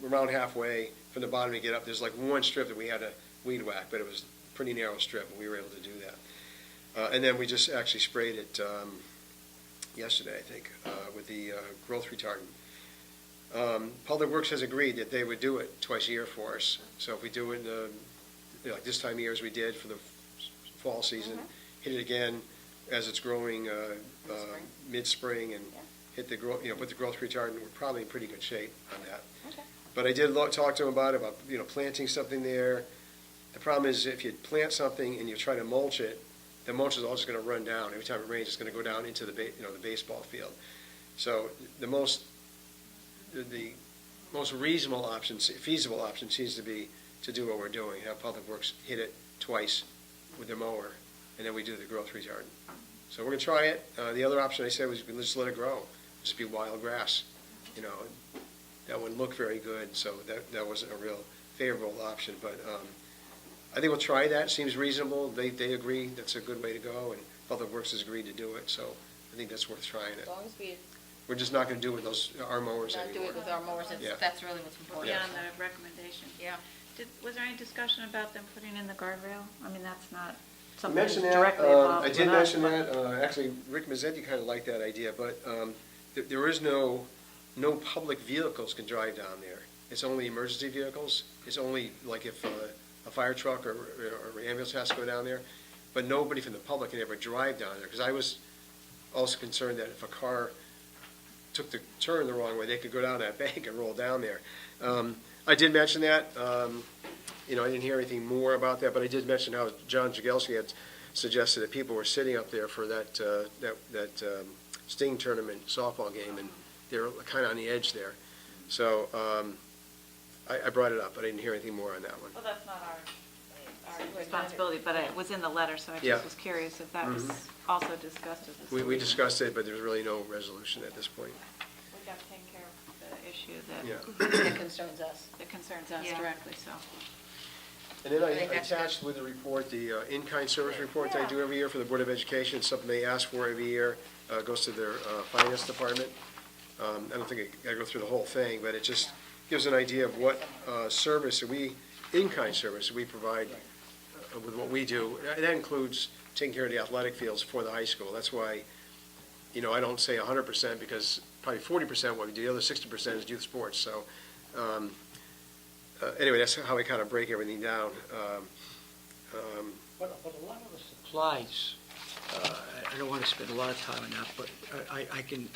around halfway from the bottom to get up. There's like one strip that we had to weed whack, but it was a pretty narrow strip, and we were able to do that. And then we just actually sprayed it yesterday, I think, with the growth retardant. Public Works has agreed that they would do it twice a year for us. So if we do it like this time of year as we did for the fall season, hit it again as it's growing mid-spring, and hit the put the growth retardant, we're probably in pretty good shape on that. Okay. But I did talk to him about planting something there. The problem is if you plant something and you try to mulch it, the mulch is all just going to run down. Every time it rains, it's going to go down into the baseball field. So the most reasonable option, feasible option, seems to be to do what we're doing, have Public Works hit it twice with the mower, and then we do the growth retardant. So we're going to try it. The other option I said was just let it grow, just be wild grass. That wouldn't look very good, so that wasn't a real favorable option. But I think we'll try that. Seems reasonable. They agree that's a good way to go, and Public Works has agreed to do it. So I think that's worth trying it. As long as we We're just not going to do it with our mowers not do anymore. it with our mowers, Yeah. that's really what's important. Yeah, on the recommendation. Yeah. Was there any discussion about them putting in the guardrail? I mean, that's not I something that's mentioned that. directly involved I with did us, mention but- that. Actually, Rick Mazzetti kind of liked that idea, but there is no public vehicles can drive down there. It's only emergency vehicles. It's only like if a fire truck or ambulance has to go down there, but nobody from the public can ever drive down there. Because I was also concerned that if a car took the turn the wrong way, they could go down that bank and roll down there. I did mention that. I didn't hear anything more about that, but I did mention how John Jagelski had suggested that people were sitting up there for that Sting tournament softball game, and they were kind of on the edge there. So I brought it up, but I didn't hear anything more on that one. Well, that's not our responsibility, but it was in the letter, so I Yeah. just was curious if that was also discussed at this We meeting. discussed it, but there's really no resolution at this point. We got to take care of the issue Yeah. That concerns us. that concerns us Yeah. directly, so. And then I I think that's attached with the report, the in-kind service report that I do every year for the Board of Education. It's something they ask for every year. It goes to their finance department. I don't think I gotta go through the whole thing, but it just gives an idea of what service in-kind service we provide with what we do. And that includes taking care of the athletic fields for the high school. That's why, I don't say 100% because probably 40% what we do, the other 60% is youth sports. So, anyway, that's how we kind of break everything down. But a lot of the supplies, I don't want to spend a lot of time on that, but I can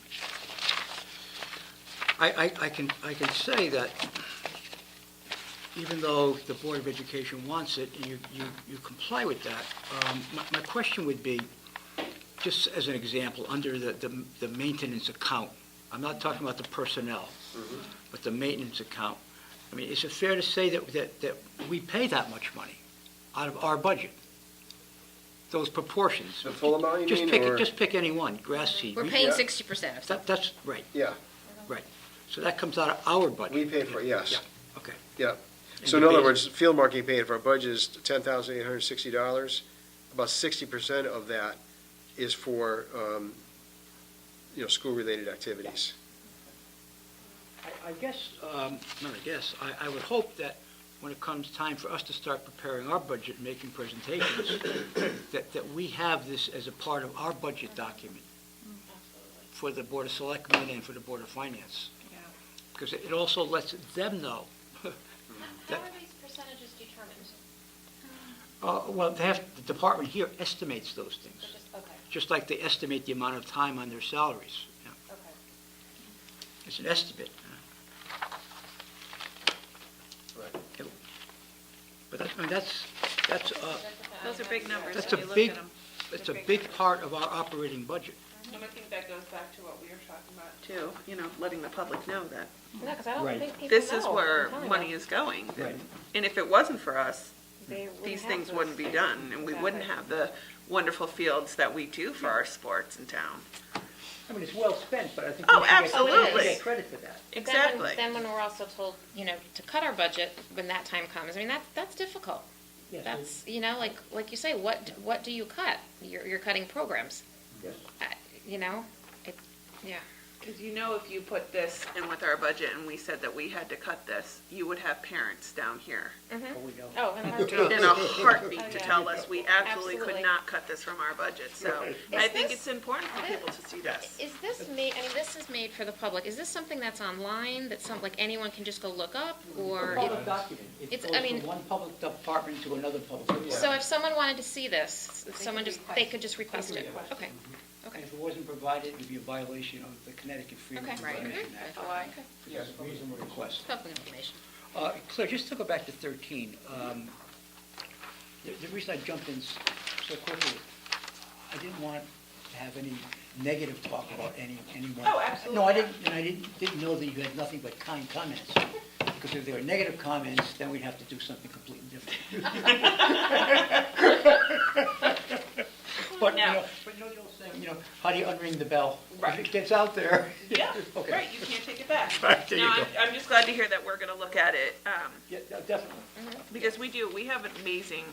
say that even though the Board of Education wants it, and you comply with that, my question would be, just as an example, under the maintenance account, I'm not talking about the personnel, but the maintenance account. I mean, is it fair to say that we pay that much money out of our budget? Those proportions? The full amount, you mean, or? Just pick any one, grass seed. We're paying 60% of something. That's right, Yeah, right. So that comes out of our budget. we pay for it, yes. Yeah, okay. Yeah. And So in the other base- words, field marketing paid for our budget is $10,860. About 60% of that is for, school-related activities. I guess, not I guess, I would hope that when it comes time for us to start preparing our budget and making presentations, that we have this as a part of our budget document for the Board of Selectmen and for the Board of Finance. Yeah. Because it also lets them know. How are these percentages determined? Well, the department here estimates those things, Okay, just like they estimate the amount of time on their salaries. Yeah. okay. It's an estimate. Right. But that's, Those are big numbers That's when a you look big- at them. it's a big part of our operating budget. And I think that goes back to what we were talking about too, letting the public know that No, because I don't Right. think people know. this is where I'm telling money you. is going. Right. And if it wasn't for us, They wouldn't these have things this. wouldn't be done, and we wouldn't have the wonderful fields that we do for our sports in town. I mean, it's well spent, but I think Oh, we should get- absolutely. get credit for that. But then when- Exactly. Then when we're also told, to cut our budget when that time comes, I mean, that's difficult. Yes, That's, like you say, what do you cut? You're cutting programs, yes. yeah. Because if you put this in with our budget and we said that we had to cut this, you would have parents down here Oh, we know. Oh, and heartbeat. in a heartbeat to yeah. tell us, we absolutely could Absolutely. not cut this from our budget. So Right. I Is think this- it's important for people to see this. Is this this is made for the public, is this something that's online, that anyone can just go look up, or? It's a public document. It it's- goes I mean- from one public department to another public department. So if someone wanted to see this, they could just request it? Okay, okay. If it wasn't provided, it would be a violation of the Connecticut Freedom of Okay. Information Act. Okay. Yes, reasonable request. Public information. Claire, just to go back to 13, the reason I jumped in so quickly, I didn't want to have any negative talk about anyone. Oh, absolutely. No, I didn't know that you had nothing but kind comments. Because if there were negative comments, then we'd have to do something completely different. But, the old saying, how do you unring the bell? Right. If it gets out there. Yeah, Okay. right, you can't take it back. Right, there you No, go. I'm just glad to hear that we're gonna look at it, Yeah, definitely. because we have amazing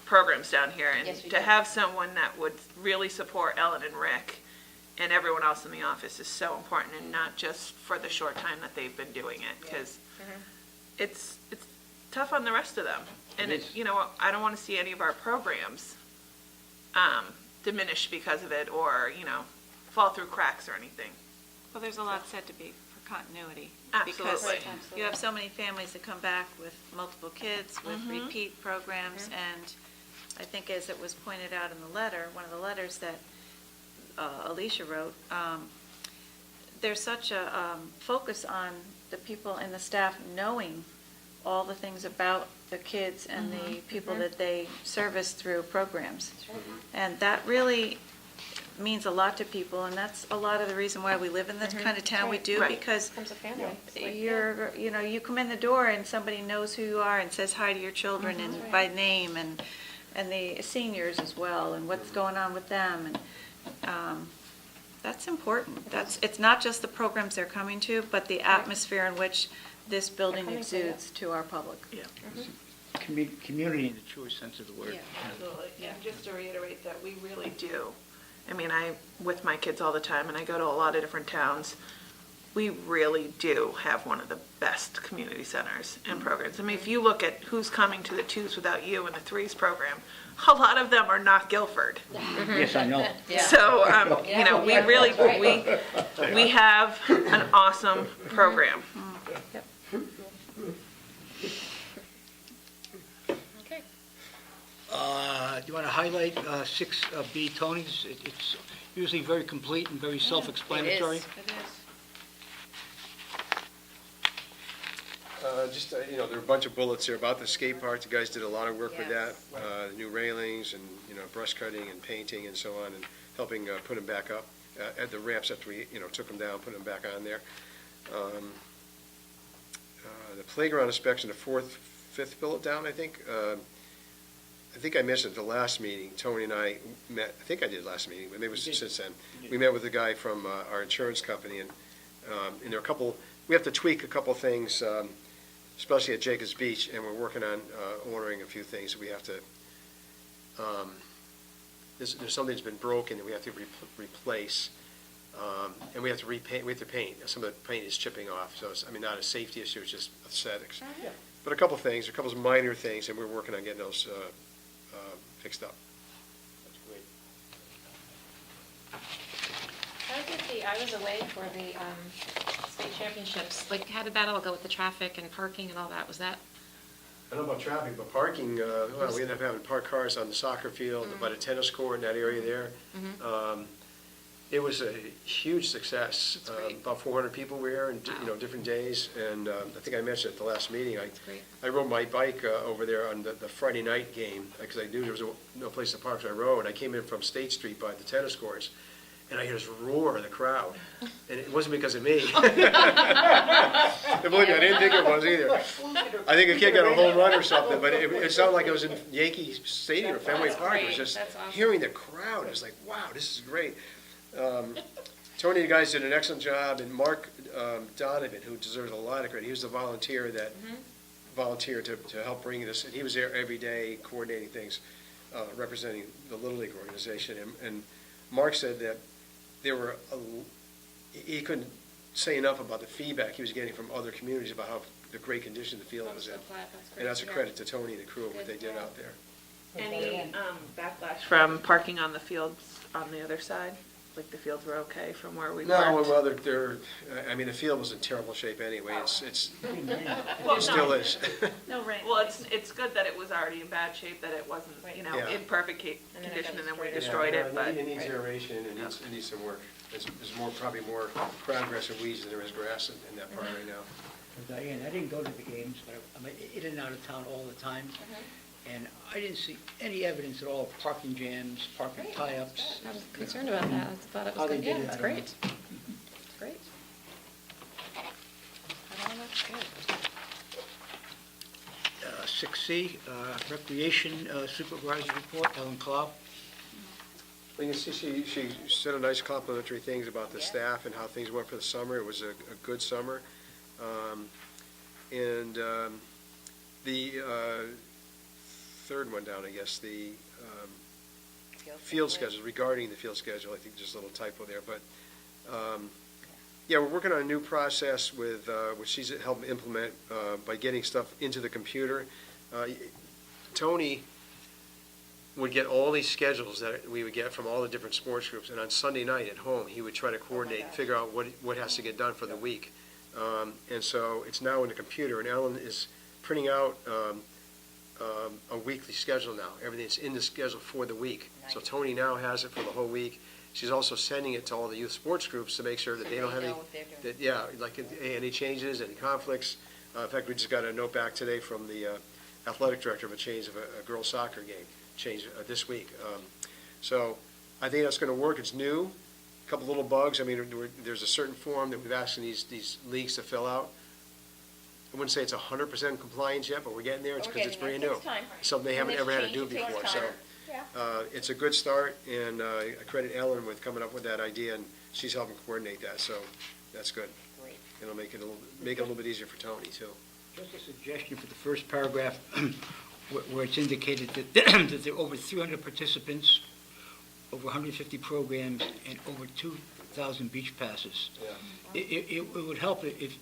programs down here, and Yes, we to do. have someone that would really support Ellen and Rick and everyone else in the office is so important, and not just for the short time that they've been doing it, because it's tough on the rest of them. And It is. I don't wanna see any of our programs, diminish because of it, or, fall through cracks or anything. Well, there's a lot said to be for continuity. Absolutely. Because you have so many families that come back with multiple kids, with repeat programs, and I think as it was pointed out in the letter, one of the letters, that Alicia wrote, there's such a focus on the people and the staff knowing all the things about the kids and the people that they service through programs. And that really means a lot to people, and that's a lot of the reason why we live in this kind of town we do, Right. because Becomes a family. It's like, you come in the door and somebody knows who you are and says hi to your children and by name, and the seniors as well, and what's going on with them, and that's important. It's not just the programs they're coming to, but the atmosphere in which this building coming to, yeah. exudes to our public. Yeah. Community in the truest sense of the word. Absolutely. And just to reiterate that we really do. I mean, I'm with my kids all the time, and I go to a lot of different towns. We really do have one of the best community centers and programs. I mean, if you look at who's coming to the Twos Without You and the Threes program, a lot of them are not Guilford. Yes, I know. So, you know, we really, we have an awesome program. Okay. Do you want to highlight 6B, Tony's? It's usually very complete and very self-explanatory. It is. Just, you know, there are a bunch of bullets there about the skate park. The guys did a lot of work with that. New railings and, you know, brush cutting and painting and so on, and helping put them back up at the ramps after we, you know, took them down, put them back on there. The playground inspection, the fifth bullet down, I think. I think I mentioned at the last meeting, Tony and I met, I think I did last meeting, but maybe it was since then. We met with a guy from our insurance company, and there are a couple, we have to tweak a couple things, especially at Jacobs Beach, and we're working on ordering a few things. We have to, there's something that's been broken that we have to replace, and we have to repaint, we have to paint. Some of the paint is chipping off, so it's, I mean, not a safety issue, it's just aesthetics. But a couple things, a couple of minor things, and we're working on getting those fixed up. That's great. How did I was away for the state championships, like, how did that all go with the traffic and parking and all that? Was that? I don't know about traffic, but parking, well, we ended up having parked cars on the soccer field, by the tennis court in that area there. It was a huge success. That's great. About 400 people were here, and you know, different days. And I think I mentioned at the last meeting, great. I rode my bike over there on the Friday night game because I knew there was no place to park, so I rode. I came in from State Street by the tennis courts, and I hear this roar in the crowd, and it wasn't because of me. Believe me, I didn't think it was either. I think a kid got a home run or something, but it sounded like it was in Yankee Stadium or Fenway Park. It was great. just That's awesome. hearing the crowd. It was like, wow, this is great. Tony, the guys did an excellent job, and Mark Donovan, who deserves a lot of credit, he was the volunteer that volunteered to help bring this, and he was there every day coordinating things, representing the Little League organization. And Mark said that there were, he couldn't say enough about the feedback he was getting from other communities about how the great condition the field was in. And that's a credit to Tony and the crew of what they did out there. Any backlash from parking on the fields on the other side? Like the fields were okay from where we No, parked? well, I mean, the field was in terrible shape anyway. It Well, still no. is. No rain. Well, it's good that it was already in bad shape, that it wasn't, you know, Yeah. in perfect And then it condition, got and then we destroyed. destroyed it, but. It needs aeration, and it needs some work. There's probably more crabgrass and weeds than there is grass in that part right now. Diane, I didn't go to the games, but I'm in and out of town all the time, and I didn't see any evidence at all of parking jams, parking tie-ups. I was concerned about that. I thought it How was they good. did Yeah, it, it's I don't great. It's great. Oh, that's good. 6C, Recreation Supervisor Report, Ellen Klopp. Well, you can see she said a nice complimentary things about the staff and how things went for the summer. It was a good summer. The third one down, I guess, the field schedule, regarding the field schedule, I think just a little typo there, but, yeah, we're working on a new process with, which she's helped implement by getting stuff into the computer. Tony would get all these schedules that we would get from all the different sports groups, and on Sunday night at home, he would try to coordinate and figure out what has to get done for the week. And so it's now in the computer, and Ellen is printing out a weekly schedule now. Everything's in the schedule for the week. So Tony now has it for the whole week, she's also sending it to all the youth sports groups to make sure that they don't have any, know what they're doing. that, yeah, like any changes, any conflicts. In fact, we just got a note back today from the athletic director of a change of a girls soccer game, change this week. So I think that's going to work. It's new, a couple little bugs. I mean, there's a certain form that we've asked these leagues to fill out. I wouldn't say it's 100% compliance yet, but we're getting there. It's because it's brand new. Something they haven't ever had to do before, so. It's a good start, and I credit Ellen with coming up with that idea, and she's helping coordinate that, so that's good. Great. It'll make it a little bit easier for Tony, too. Just a suggestion for the first paragraph, where it's indicated that that there are over 300 participants, over 150 programs, and over 2,000 beach passes. It would help if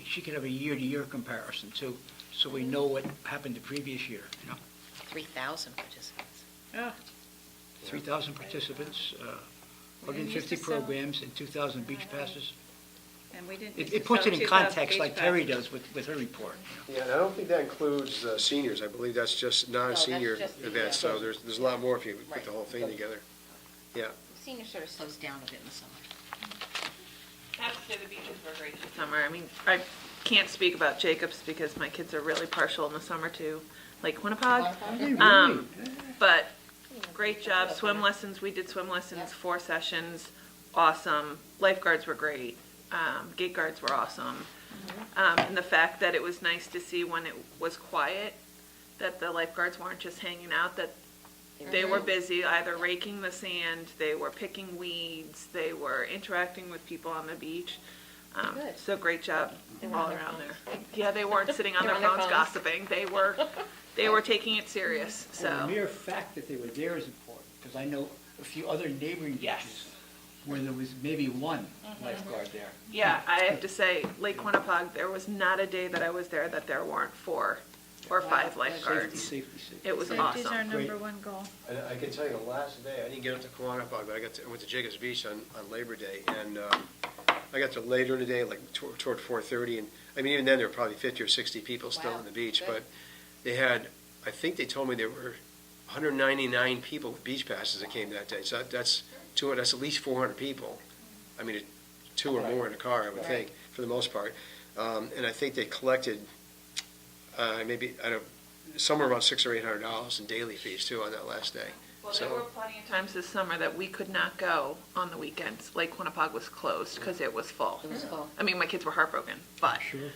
she could have a year-to-year comparison, too, so we know what happened the previous year, 3,000 participants. 3,000 participants, 150 programs, and 2,000 beach passes. And we didn't. It puts it in context like Terry does with her report. Yeah, and I don't think that includes seniors. I believe that's just non-senior just the, events, so there's a lot more if you put the whole thing together. Yeah. Senior sort of slows down a bit in the summer. I have to say the beaches were great this summer. I mean, I can't speak about Jacobs because my kids are really partial in the summer to Lake Quinnipiac. But great job. Swim lessons, we did swim lessons, 4 sessions, awesome. Lifeguards were great. Gate guards were awesome. And the fact that it was nice to see when it was quiet, that the lifeguards weren't just hanging out, that they were busy either raking the sand, they were picking weeds, they were interacting with people on the beach. Good. So great job They weren't all on their around phones. there. Yeah, they weren't sitting on They their were on their phones phones. gossiping. They were taking it serious, And the so. mere fact that they were there is important, because I know a few other neighboring beaches where there was maybe one lifeguard there. Yeah, I have to say, Lake Quinnipiac, there was not a day that I was there that there weren't 4 or 5 lifeguards. Safety. It was Safety's our awesome. number one goal. I can tell you the last day, I didn't get up to Quantico, but I went to Jacobs Beach on Labor Day, and I got to later in the day, like toward 4:30, and, I mean, even then, there were probably 50 or 60 people still Wow, on the beach, good. but they had, I think they told me there were 199 people with beach passes that came that day, so that's at least 400 people. I mean, 2 or more in a car, I would think, for the most part. And I think they collected, somewhere around $600 or $800 in daily fees, too, on that last day. Well, there were plenty of times this summer that we could not go on the weekends. Lake Quinnipiac was closed because it was full. It was full. I mean, my kids were heartbroken, but Sure.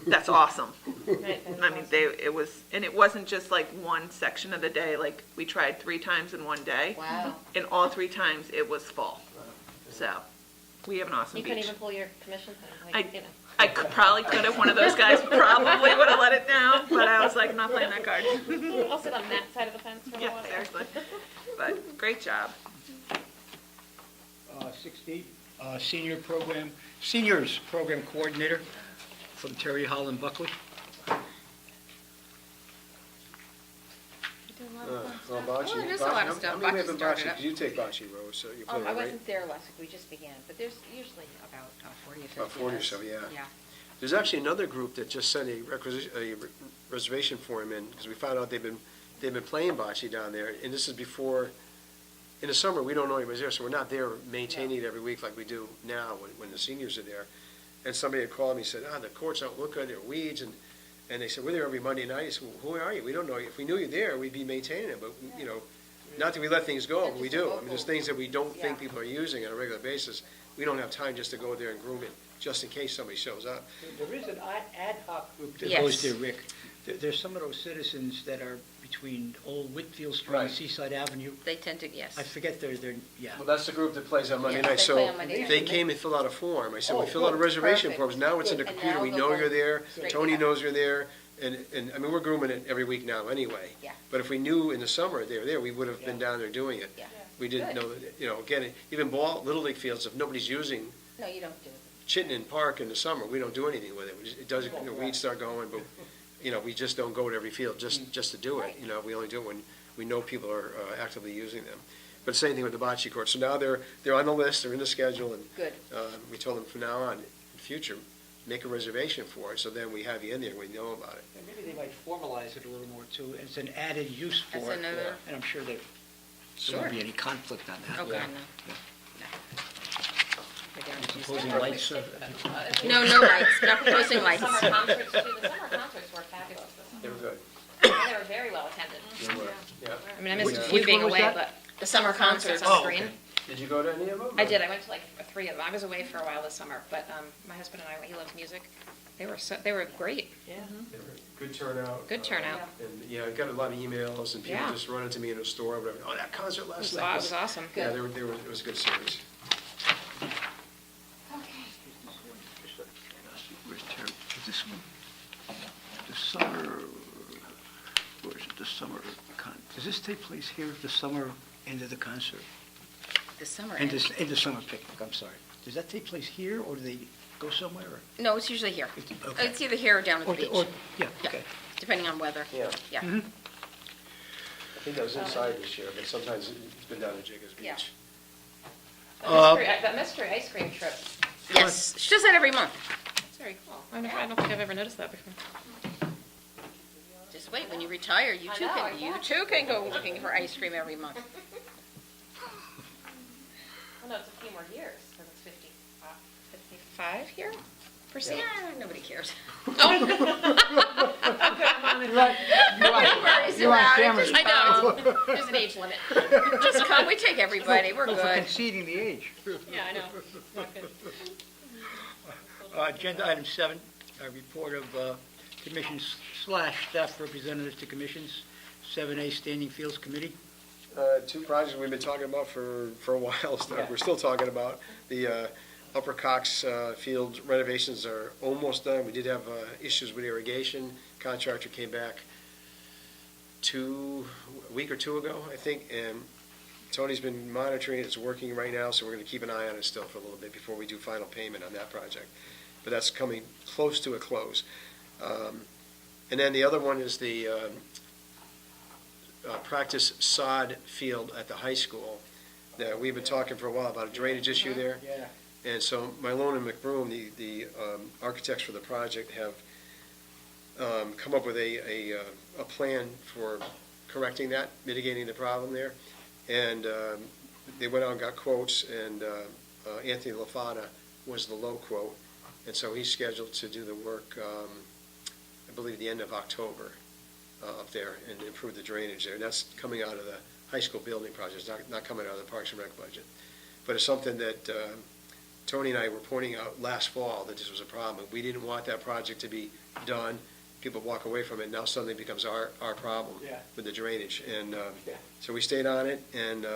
that's awesome. Right, that's I mean, awesome. it wasn't just like one section of the day, like we tried 3 times in one day. Wow. And all 3 times it was full. So, we have an awesome You couldn't beach. even pull your commission thing, I- like, you know. I probably could have, one of those guys probably would have let it down, but I was like, I'm not playing that card. I'll sit on that side of the fence for a Yeah, while. seriously. But, great job. 6D, seniors program coordinator from Terry Holland Buckley. Well, Oh, there's a lot of stuff. How many Bocce have been started bocce? up. Did you take bocce, Rose? So you played, I right? wasn't there last week, we just began, but there's usually about 40 or 50 About 40 or of us. so, yeah. Yeah. There's actually another group that just sent a reservation form in, because we found out they've been playing bocce down there, and this is before, in the summer, we don't know anybody's there, so we're not there maintaining it every week like we do now when the seniors are there. And somebody had called me and said, the courts don't look good, there are weeds, and they said, we're there every Monday night. I said, well, who are you? We don't know you. If we knew you there, we'd be maintaining it, but, not that we let things go, but we do. I mean, there's things that we don't think people are using on a regular basis. We don't have time just to go there and groom it, just in case somebody shows up. There is an ad hoc group that Yes. goes there, Rick. There's some of those citizens that are between Old Whitfield Street and Right. Seaside Avenue. They tend to, yes. I forget their, yeah. Well, that's the group that plays on Monday Yeah, night, they so play on Monday night. they came and filled out a form. I said, we Oh, filled out a good. reservation Perfect. form, now it's in the Good. And computer, now we they'll know go you're there, straight Tony to that. knows you're there, and, I mean, we're grooming it every week now anyway. Yeah. But if we knew in the summer they were there, we would have been down there doing it. Yeah. We didn't Good. know that, again, even Little League fields, if nobody's using No, you don't do it. Chittenden Park in the summer, we don't do anything with it. It does, weeds start going, but, we just don't go to every field just to do it. Right. We only do it when we know people are actively using them. But same thing with the bocce courts. So now they're on the list, they're in the schedule, and Good. we told them from now on, in the future, make a reservation for it, so then we have you in there, we know about it. And maybe they might formalize it a little more too, as an added use for As it. another- And I'm sure that There won't be any conflict on that. Okay, Yeah. no. Proposing lights, No, no lights, not proposing lights. Summer concerts too, the summer concerts were fabulous this They summer. were good. They were very well attended. They were, yeah. I mean, I missed a Which- few which being one was away, that? but the summer concerts Oh, on Green. okay. Did you go to any of them? I did, I went to like 3 of them. I was away for a while this summer, but my husband and I, he loves music. They were great. They were good turnout. Good turnout. And, yeah, I got a lot of emails and people Yeah. just running to me in a store, whatever, oh, that concert It last was, night. it was awesome. Yeah, it was a good series. Where's Terry? Is this one? The summer, where is it, the summer does this take place here, the summer end of the concert? The summer. End of summer picnic, I'm sorry. Does that take place here, or do they go somewhere? Or? No, it's usually here. Okay. It's either here or down at the Or- beach. or- Yeah, Yeah. okay. Depending on weather. Yeah. Yeah. Mhm. I think that was inside this year, but sometimes it's been down at Jacobs Yeah. Beach. That mystery ice cream trip, Yes, she does that every month. that's very cool. I don't think I've ever noticed that before. Just wait, when you retire, you too can go looking for ice cream every month. Well, no, it's a few more years, because it's 55 here? Yeah, nobody cares. You're on camera. I know. There's an age limit. Just come, we take everybody, we're For good. conceding the age. Yeah, I know. Not good. Agenda item 7, a report of commissions / staff representatives to commissions. 7A, Standing Fields Committee. 2 projects we've been talking about for a while, Yeah. we're still talking about. The Upper Cox Field renovations are almost done. We did have issues with irrigation. Contractor came back a week or 2 ago, I think, and Tony's been monitoring it. It's working right now, so we're going to keep an eye on it still for a little bit before we do final payment on that project. But that's coming close to a close. And then the other one is the practice sod field at the high school. That we've been talking for a while about a drainage issue there. Yeah. And so Mylone and McBroom, the architects for the project, have come up with a plan for correcting that, mitigating the problem there. And they went out and got quotes, and Anthony LaFada was the low quote. And so he's scheduled to do the work, I believe, the end of October up there and improve the drainage there. And that's coming out of the high school building project, it's not coming out of the Parks and Rec budget. But it's something that Tony and I were pointing out last fall, that this was a problem. We didn't want that project to be done. People walk away from it, now suddenly it becomes our problem Yeah. with the drainage. And Yeah. so we stayed on it, and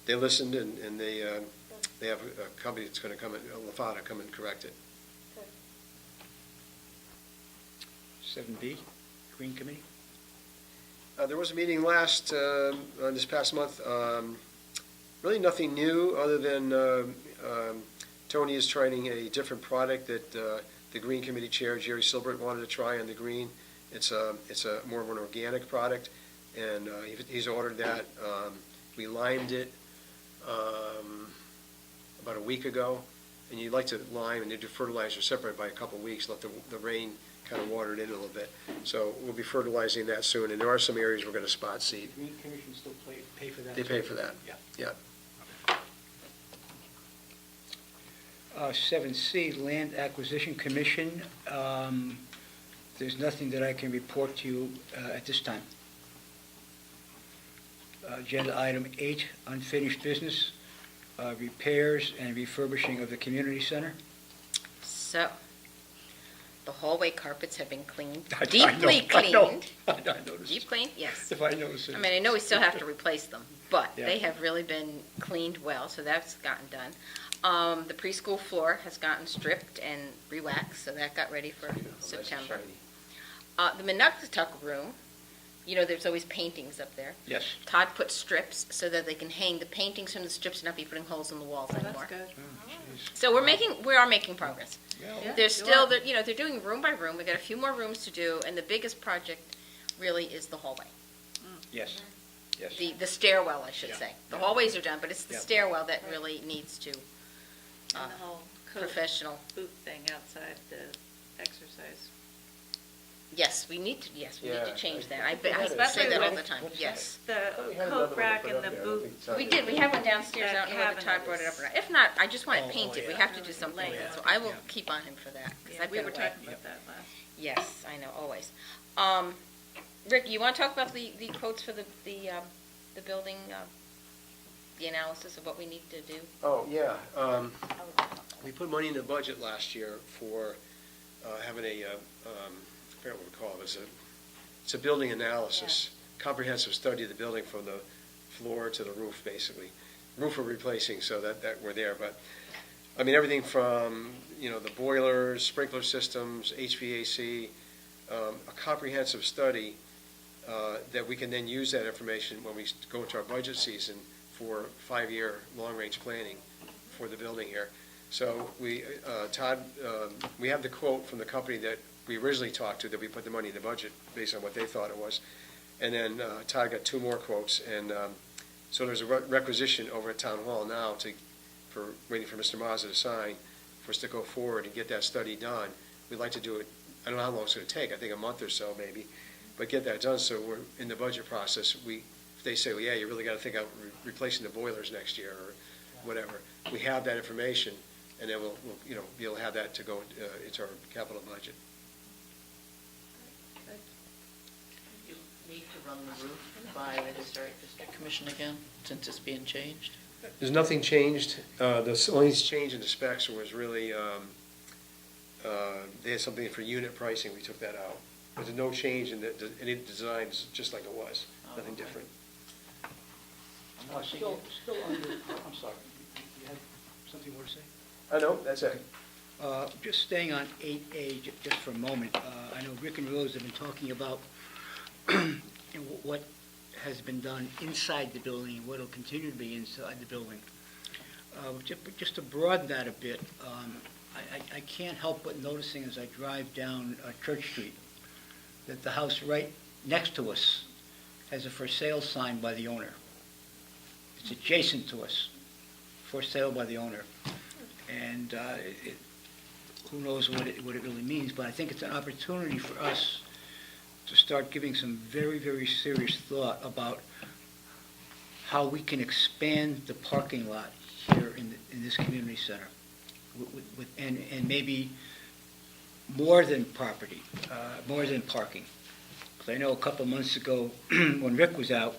they listened, and they have a company that's going to come in, LaFada, come and correct it. 7B, Green Committee. There was a meeting on this past month. Really nothing new, other than Tony is trying a different product that the Green Committee Chair, Jerry Silbert, wanted to try on the green. It's a more of an organic product, and he's ordered that. We limed it about a week ago, and you like to lime and do fertilizer separate by a couple of weeks, let the rain kind of water it in a little bit. So we'll be fertilizing that soon, and there are some areas we're going to spot seed. Green Commission still pay for that? They pay for that. Yeah. Yeah. 7C, Land Acquisition Commission. There's nothing that I can report to you at this time. Agenda item 8, unfinished business, repairs and refurbishing of the community center. So, the hallway carpets have been cleaned, I know, deeply I know. cleaned. I noticed. Deep cleaned, yes. If I noticed it. I mean, I know we still have to replace them, but Yeah. they have really been cleaned well, so that's gotten done. The preschool floor has gotten stripped and re-waxed, so that got ready for Nice and September. shiny. The Montuck room, you know, there's always paintings up there. Yes. Todd put strips so that they can hang the paintings from the strips and not be putting holes in the walls anymore. That's good. Oh, jeez. So we are making progress. Yeah. There's still, they're doing room by room. We got a few more rooms to do, and the biggest project really is the hallway. Yes, yes. The stairwell, I should Yeah. say. The hallways are done, but it's the Yeah. stairwell that really needs to, And the whole code professional. boot thing outside the exercise Yes, we need to Yeah, change that. I I think we had it. say that all the Especially time, with- yes. The We had another coat one rack put and up the there. I boot. think it's on We there. did, we have one downstairs, I That don't know whether Todd cabinet brought it up is- or not. If not, I just want Oh, it painted, we yeah. have to do something Layout. with it, so I will Yeah. keep on him for that. 'cause Yeah, I've we got were a way. talking about that last. Yes, I know, always. Rick, you want to talk about the quotes for the building, the analysis of what we need to do? Oh, yeah. We put money in the budget last year for having I forget what we call it, it's a building analysis, comprehensive study of the building from the floor to the roof, basically. Roof we're replacing, so that we're there, but, I mean, everything from, the boilers, sprinkler systems, HVAC, a comprehensive study that we can then use that information when we go into our budget season for 5-year long-range planning for the building here. So Todd, we have the quote from the company that we originally talked to, that we put the money in the budget based on what they thought it was. And then Todd got 2 more quotes, and so there's a requisition over at Town Hall now waiting for Mr. Mazza to sign, for us to go forward and get that study done. We'd like to do it, I don't know how long it's going to take, I think a month or so maybe, but get that done so we're in the budget process. If they say, well, yeah, you really got to think about replacing the boilers next year or whatever, we have that information, and then we'll be able to have that to go into our capital budget. You need to run the roof by the Historic District Commission again, since it's being changed? There's nothing changed. The only change in the specs was really, they had something for unit pricing, we took that out. But there's no change in any designs, just like it was, nothing different. Still under, I'm sorry, you had something more to say? I know, that's it. Just staying on 8A just for a moment, I know Rick and Rose have been talking about what has been done inside the building and what will continue to be inside the building. Just to broaden that a bit, I can't help but noticing as I drive down Church Street that the house right next to us has a for sale sign by the owner. It's adjacent to us, for sale by the owner. And who knows what it really means, but I think it's an opportunity for us to start giving some very, very serious thought about how we can expand the parking lot here in this community center, and maybe more than property, more than parking. Because I know a couple months ago, when Rick was out,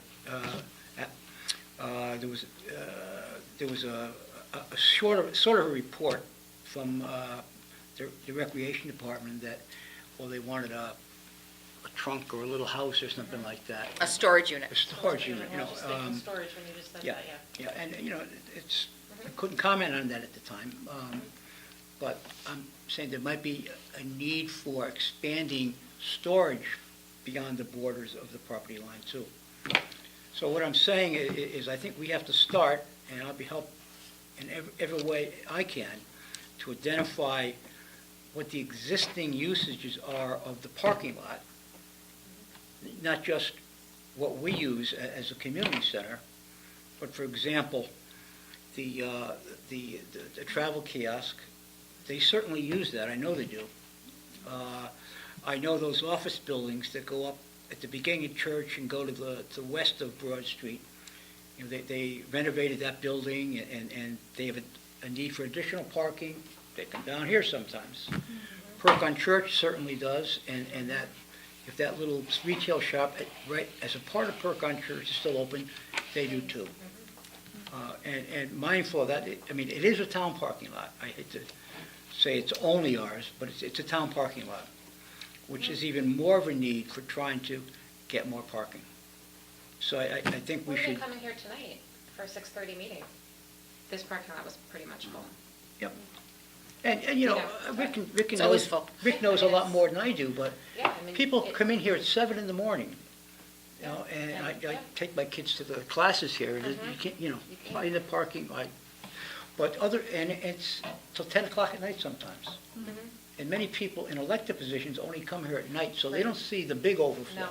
there was a sort of a report from the recreation department that, well, they wanted a trunk or a little house or something like that. A storage unit. A storage unit, Storage when you just said yeah, yeah, and, I couldn't comment on that at the time, but I'm saying there might be a need for expanding storage beyond the borders of the property line, too. So what I'm saying is I think we have to start, and I'll be helped in every way I can, to identify what the existing usages are of the parking lot, not just what we use as a community center, but for example, the travel kiosk, they certainly use that, I know they do. I know those office buildings that go up at the beginning of Church and go to the west of Broad Street, they renovated that building, and they have a need for additional parking. They come down here sometimes. Perk on Church certainly does, and that, if that little retail shop, right, as a part of Perk on Church is still open, they do too. And mindful of that, it is a town parking lot. I hate to say it's only ours, but it's a town parking lot, which is even more of a need for trying to get more parking. So I think we We're should. coming here tonight for a 6:30 meeting. This parking lot was pretty much full. Yep. And Rick It's always full. knows a lot more than I do, but Yeah, people come in here at 7 in the morning, and I take my kids to the classes here, and you can't, in the parking, but and it's till 10 o'clock at night sometimes. And many people in elected positions only come here at night, so they don't see the big overflow. No.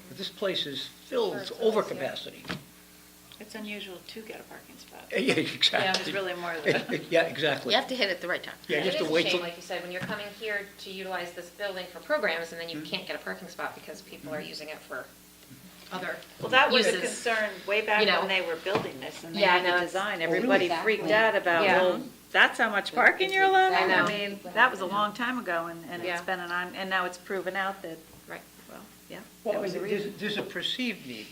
But this place is filled to overcapacity. it's unusual to get a parking spot. Yeah, It's exactly. really more the, Yeah, exactly. You have to hit it at the right time. Yeah, It just is to a wait shame, till, like you said, when you're coming here to utilize this building for programs, and then you can't get a parking spot because people are using it for other well, that was a uses. concern way back You know. when they were building this and they Yeah, had no, the it's- design. really? Everybody Exactly. freaked out about, Yeah. well, that's how much parking you're allowed? I know. I mean, that was a long time ago and Yeah. it's been and now it's proven out that, Right. well, yeah, well, there was a reason. there's a perceived need,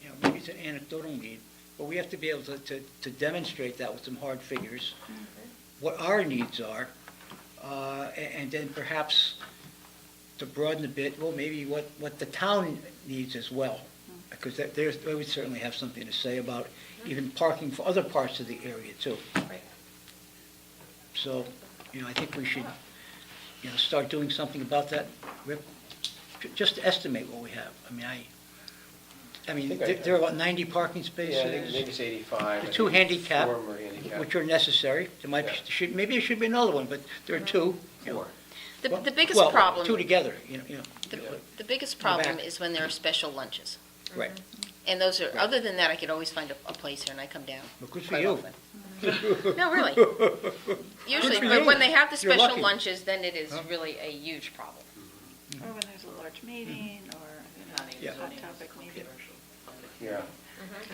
you know, maybe it's an anecdotal need, but we have to be able to demonstrate that with some hard figures, what our needs are, and then perhaps to broaden a bit, well, maybe what the town needs as well. Because they would certainly have something to say about even parking for other parts of the area too. Right. So, you know, I think we should, you know, start doing something about that, Rip, just to estimate what we have. I mean, there are about 90 parking Yeah, spaces. maybe it's 85. The I two think handicap, 4 of 'em are handicap. which are necessary. There might be, maybe there should be another one, but there are two. you know. 4. The biggest Well, problem. two together, you know. The biggest Go problem back. is when there are special lunches. Right. And those are, other than that, I could always find a place here, and I come down Well, good for quite you. often. No, really. Usually, for but you. when they have the You're special lucky. lunches, then it is Huh? really a huge problem. Or when there's a large meeting or, Yeah. hot topic meeting. Yeah.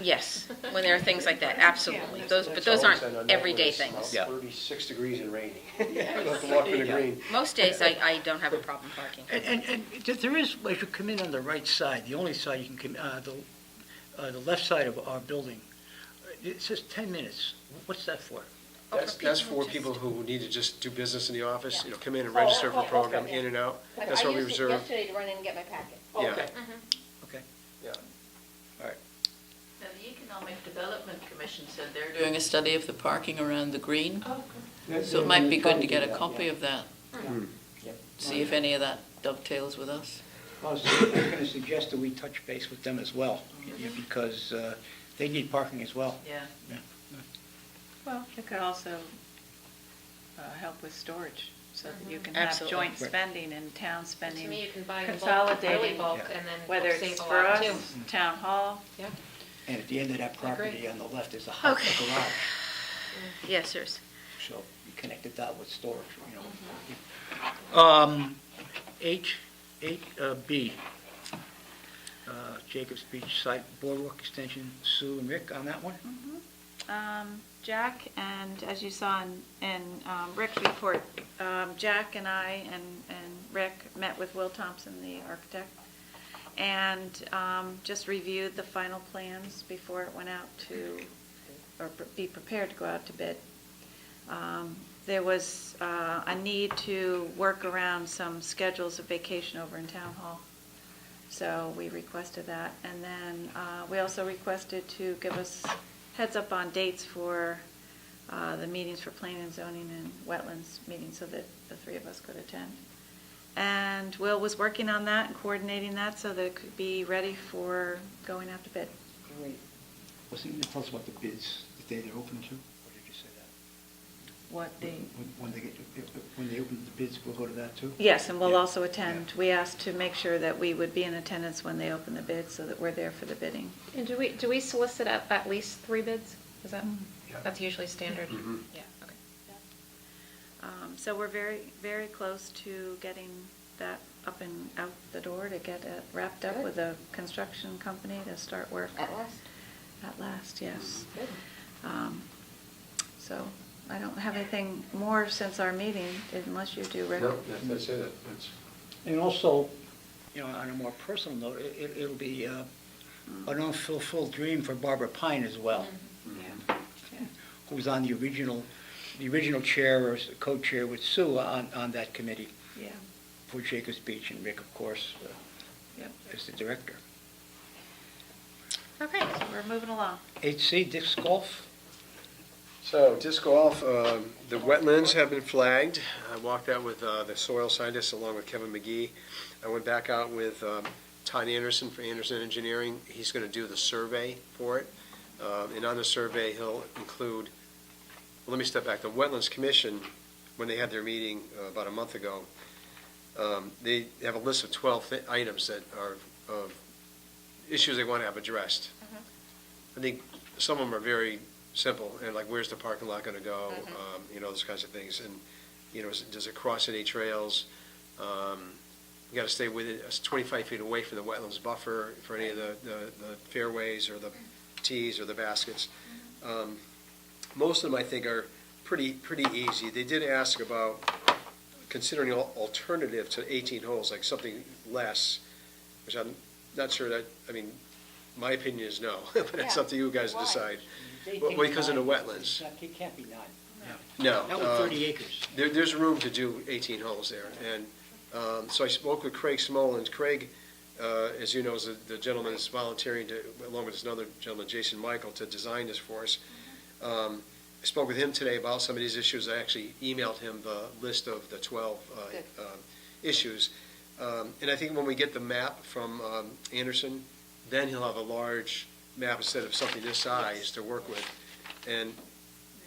Yes, when there are things like that, absolutely. Yeah. But those aren't everyday things. Yeah. 36 degrees and raining. Have to walk in the green. Most days, I don't have a problem parking. And there is, as you come in on the right side, the only side you can come, the left side of our building, it says 10 minutes. What's that for? Oh, That's people for just- people who need to just do business in the office, Yeah. you know, come in and register for a program, okay. in and out. That's what we reserve. yesterday to run in and get my packet. Yeah. Okay. Mm-hmm. Yeah. Now, the Economic Development Commission said they're doing a study of the parking around the green. So it might be good to get a copy of that, see if any of that dovetails with us. I was going to suggest that we touch base with them as well, because they need parking as well. Yeah. Well, it could also help with storage, so that you can have Absolutely. joint Right. spending and town To spending, me, you can buy in bulk, consolidating, really bulk, Yeah. and then whether save it's a for lot too. us, town hall. Yeah. And at the end of that agree. property on the left is a hot Okay. garage. Yes, sirs. So you connected that with storage, you Mm-hmm. know. 8B, Jacobs Beach Site Boardwalk Extension, Sue and Rick on that one? Jack, and as you saw in Rick's report, Jack and I and Rick met with Will Thompson, the architect, and just reviewed the final plans before it went out to, or be prepared to go out to bid. There was a need to work around some schedules of vacation over in Town Hall. So we requested that. And then we also requested to give us heads up on dates for the meetings for planning and zoning and wetlands meetings so that the three of us could attend. And Will was working on that and coordinating that so that it could be ready for going out to bid. Great. Wasn't you tell us about the bids, the day they're open to? Or did you say that? What the, When they open the bids, we'll go to that too? yes, and we'll Yeah. also attend. We asked to make sure that we would be in attendance when they open the bid so that we're there for the bidding. And do we solicit at least 3 bids? Is that, Yeah. that's usually standard? Mhm. Yeah, okay. So we're very, very close to getting that up and out the door to get it wrapped up Good. with a construction company to start work. At last. At last, yes. Good. So I don't have anything more since our meeting, unless you do, Rick. No, that's it. That's- And also, you know, on a more personal note, it'll be an unfulfilled dream for Barbara Pine as well, Yeah. who was on the original chair or co-chair with Sue on that committee Yeah. for Jacobs Beach, and Rick, of course, Yep. as the director. Okay. So we're moving along. 8C, disc golf. So disc golf, the wetlands have been flagged. I walked out with the soil scientists along with Kevin McGee. I went back out with Todd Anderson for Anderson Engineering. He's going to do the survey for it. And on the survey, he'll include, well, let me step back. The Wetlands Commission, when they had their meeting about a month ago, they have a list of 12 items that are of issues they want to have addressed. I think some of them are very simple, and like, where's the parking lot gonna go? Those kinds of things, and, does it cross any trails? You gotta stay within 25 feet away from the wetlands buffer for any of the fairways or the tees or the baskets. Most of them, I think, are pretty easy. They did ask about considering an alternative to 18 holes, like something less, which I'm not sure that, my opinion is no, but it's up to you guys to decide. Well, because of the wetlands. It can't be 9. No. Not with 30 acres. There's room to do 18 holes there, and so I spoke with Craig Smolens. Craig, as you know, is the gentleman that's volunteering to, along with this another gentleman, Jason Michael, to design this for us. I spoke with him today about some of these issues. I actually emailed him the list of the 12 issues. And I think when we get the map from Anderson, then he'll have a large map instead of something this size to work with. And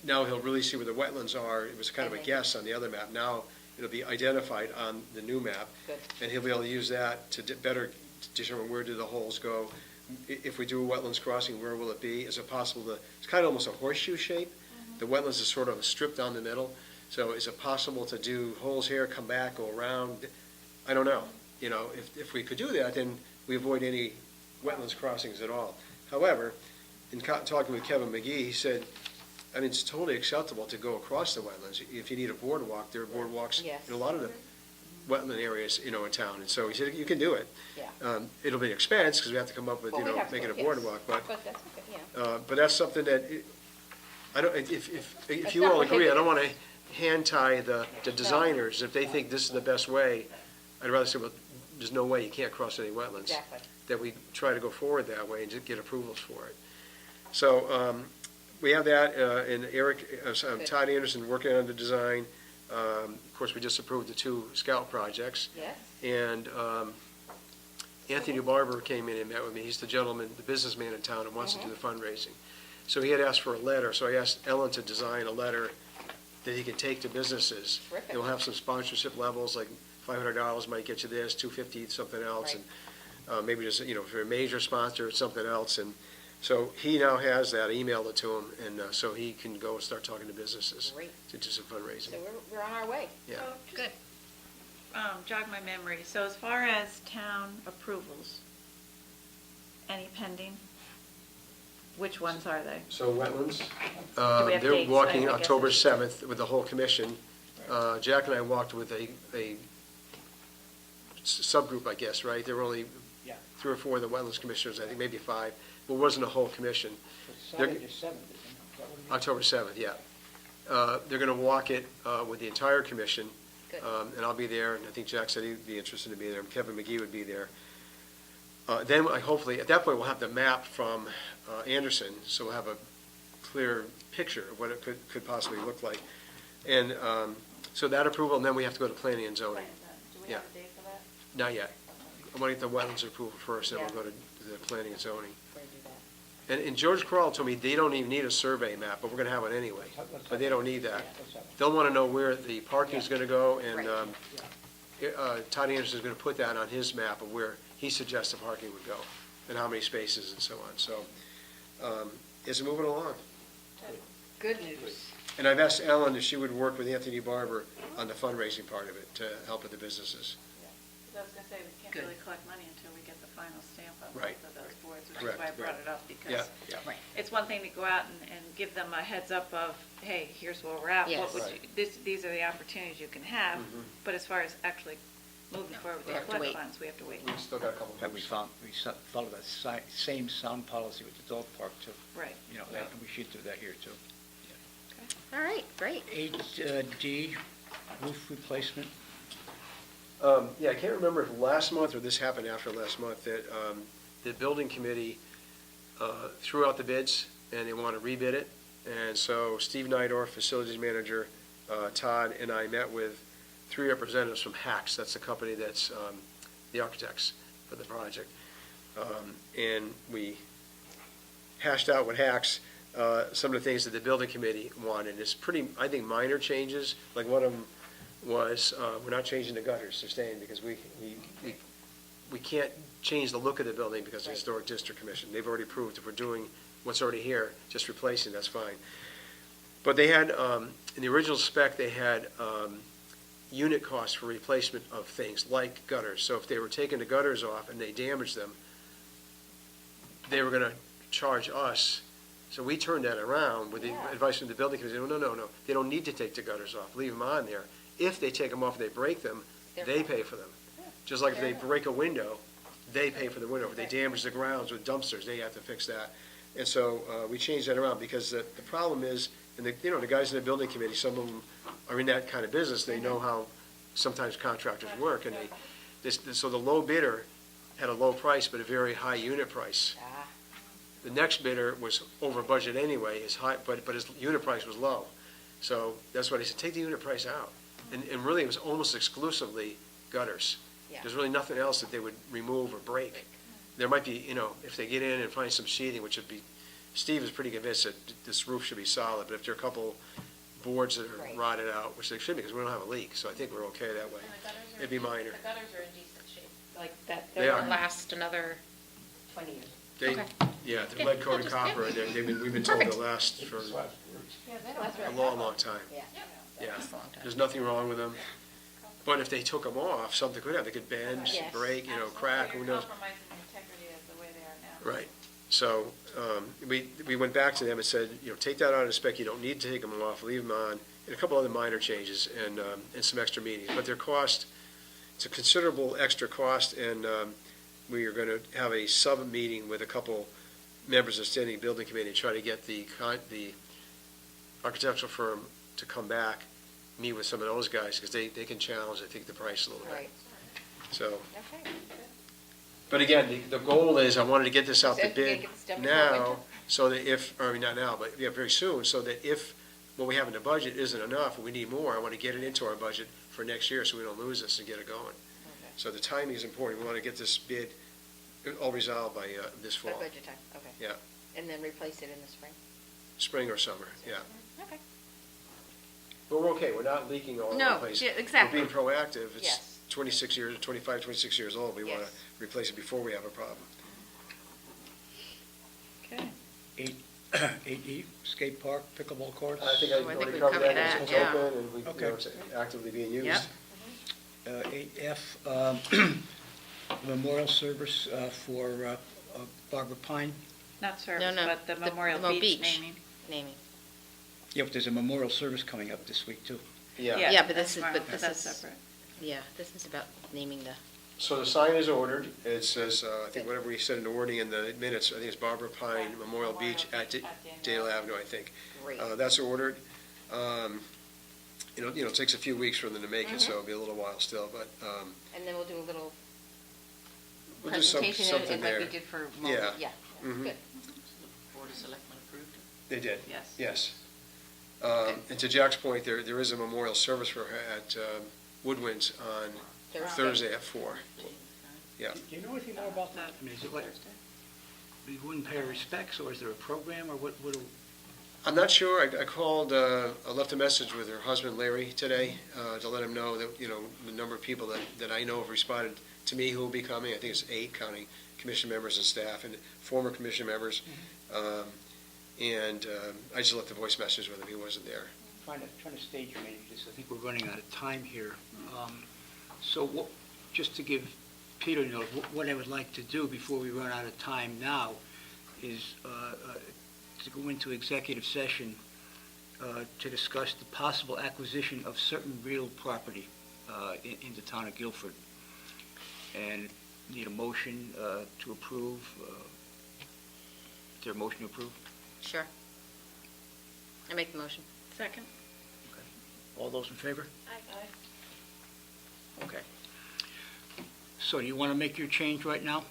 now he'll really see where the wetlands are. It was kind of a guess on the other map. Now it'll be identified on the new map. Good. And he'll be able to use that to better determine where do the holes go. If we do a wetlands crossing, where will it be? Is it possible to, it's kind of almost a horseshoe shape. The wetlands is sort of stripped down the middle. So is it possible to do holes here, come back, go around? I don't know. If we could do that, then we avoid any wetlands crossings at all. However, in talking with Kevin McGee, he said, it's totally acceptable to go across the wetlands. If you need a boardwalk, there are boardwalks Yes. in a lot of the wetland areas, in town. And so he said, you can do it. Yeah. It'll be an expense because we have to come up with, Well, we have to, making a yes. boardwalk. But But that's okay, yeah. but that's something that, I don't, if It's you not all agree, I don't want prohibited. to hand tie the designers. If they think this is the best way, I'd rather say, well, there's no way you can't cross any wetlands. Exactly. That we try to go forward that way and just get approvals for it. So we have that, and Todd Anderson working on the design. Of course, we just approved the 2 scout projects. Yes. And Anthony Barber came in and met with me. He's the gentleman, the businessman in town that wants to do the fundraising. So he had asked for a letter, so I asked Ellen to design a letter that he can take to businesses. Terrific. And we'll have some sponsorship levels, like $500 might get you this, $250 something else, Right. and maybe just, if you're a major sponsor, something else. And so he now has that, I emailed it to him, and so he can go and start talking to businesses Great. to do some fundraising. So we're on our way. Yeah. So just, Good. jog my memory. So as far as town approvals, any pending? Which ones are they? So wetlands, we have they're dates? walking I guess October it's- 7th with the whole commission. Jack and I walked with a subgroup, I guess, right? There were only Yeah. 3 or 4 of the wetlands commissioners, I think maybe 5, but it wasn't a whole commission. Saturday the 7th, isn't it? October 7th, yeah. They're going to walk it with the entire commission, Good. and I'll be there, and I think Jack said he'd be interested to be there, and Kevin McGee would be there. Then hopefully, at that point, we'll have the map from Anderson, so we'll have a clear picture of what it could possibly look like. And so that approval, and then we have to go to planning and zoning. Do we have a date for that? Not yet. I want to get the wetlands approval first, then we'll Yeah. go to the planning and zoning. Before you do that. And George Corral told me they don't even need a survey map, but we're going to have one anyway. But they don't need that. They'll want to know where the parking's going to go, and Todd Anderson's going to put that on his map of where he suggests the parking would go, and how many spaces and so on. So it's moving along. Good news. And I've asked Ellen if she would work with Anthony Barber on the fundraising part of it to help with the businesses. I was gonna say, we can't Good. really collect money until we get the final stamp on Right. both of those boards, which is Correct, why I brought yeah. it up, Yeah, because yeah. Right. it's one thing to go out and give them a heads up of, hey, here's where we're at. Yes. What would Right. you, these are the opportunities you can have, but as far as actually moving forward with we the have to collect wait. funds, we have to wait. We've still got a couple But we weeks. follow the same sound policy with the dog park too. Right. And we should do that here too. All right, great. 8D, roof replacement. Yeah, I can't remember if last month or this happened after last month, that the building committee threw out the bids, and they want to rebid it. And so Steve Nydorf, facilities manager, Todd, and I met with 3 representatives from Hacks. That's the company that's the architects for the project. And we hashed out with Hacks some of the things that the building committee wanted. It's pretty, I think, minor changes. Like one of them was, we're not changing the gutters, they're staying, because we can't change the look of the building because of the Historic District Commission. They've already approved if we're doing what's already here, just replacing, that's fine. But they had, in the original spec, they had unit costs for replacement of things like gutters. So if they were taking the gutters off and they damaged them, they were gonna charge us. So we turned that around with the advice from the building committee. No. They don't need to take the gutters off. Leave them on there. If they take them off and they break them, they pay for them. Just like if they break a window, they pay for the window. If they damage the grounds with dumpsters, they have to fix that. And so we changed that around because the problem is, and the guys in the building committee, some of them are in that kind of business. They know how sometimes contractors work, and so the low bidder had a low price but a very high unit price. The next bidder was over budget anyway, but his unit price was low. So that's why they said, take the unit price out. And really, it was almost exclusively gutters. There's really nothing else that they would remove or break. There might be, if they get in and find some sheathing, which would be, Steve is pretty convinced that this roof should be solid, but if there are a couple boards that are rotted out, which they should be, because we don't have a leak, so I think we're okay that way. It'd be minor. The gutters are in decent shape, like that, They they'll are. last another 20 years. Yeah, they're lead coated copper, and we've been told they'll last for a long, long time. Yeah. Yeah, That's a long time. there's nothing wrong with them. But if they took them off, something could happen. They could bend, Yes. break, crack, who knows? compromising the integrity of the way they are now. Right. So we went back to them and said, take that out of the spec. You don't need to take them off. Leave them on. And a couple other minor changes and some extra meetings. But their cost, it's a considerable extra cost, and we are going to have a sub-meeting with a couple members of the standing building committee to try to get the architectural firm to come back, meet with some of those guys, because they can challenge, I think, the price a little bit. Right. So, Okay. but again, the goal is, I wanted to get this out to So, bid get this done before now, winter? so that not now, but very soon, so that if what we have in the budget isn't enough, and we need more, I want to get it into our budget for next year, so we don't lose this and get it going. So the timing is important. We want to get this bid all resolved by this By fall, budget time, okay. Yeah. And then replace it in the spring? spring or summer, yeah. Okay. But we're okay, we're not leaking all over the No, place. yeah, exactly. We're being proactive. It's Yes. 26 years old. We want to Yes. replace it before we have a problem. Okay. 8E, skate park, pickleball courts. I think I I think already we covered covered that. that, It's yeah. open and Okay. it's actively being used. Yep. 8F, memorial service for Barbara Pine. Not service, no, but the the Memorial Mo Beach Beach. naming. Naming. Yeah, but there's a memorial service coming up this week, too. Yeah. Yeah, but that's this is- fine. but this That's is- separate. Yeah, this is about naming the, So the sign is ordered. It says, I think whatever we said in the wording in the minutes, I think it's Barbara Pine Memorial Beach at Dale Avenue, I think. great. That's ordered. It takes a few weeks for them to make it, so it'll be a little while still, but And then we'll do a little we'll do something presentation there. like we did for Mo. Yeah. Yeah, Mhm. good. Board of Selectmen approved it. They did. Yes. Yes. And to Jack's point, there is a memorial service for her at Woodwinds on Thursday at 4. Yeah. Do you know anything more about that? I mean, is it like, we wouldn't pay her respects, or is there a program, or what do? I'm not sure. I called, I left a message with her husband Larry today to let him know that, the number of people that I know have responded to me who will be coming. I think it's 8 counting commission members and staff and former commission members. And I just left a voice message with him. He wasn't there. Trying to stage your meeting, because I think we're running out of time here. So just to give Peter knows, what I would like to do before we run out of time now is to go into executive session to discuss the possible acquisition of certain real property in the town of Guilford. And need a motion to approve. Is there a motion to approve? Sure. I make the motion. Second? All those in favor? Okay. So do you want to make your change right now?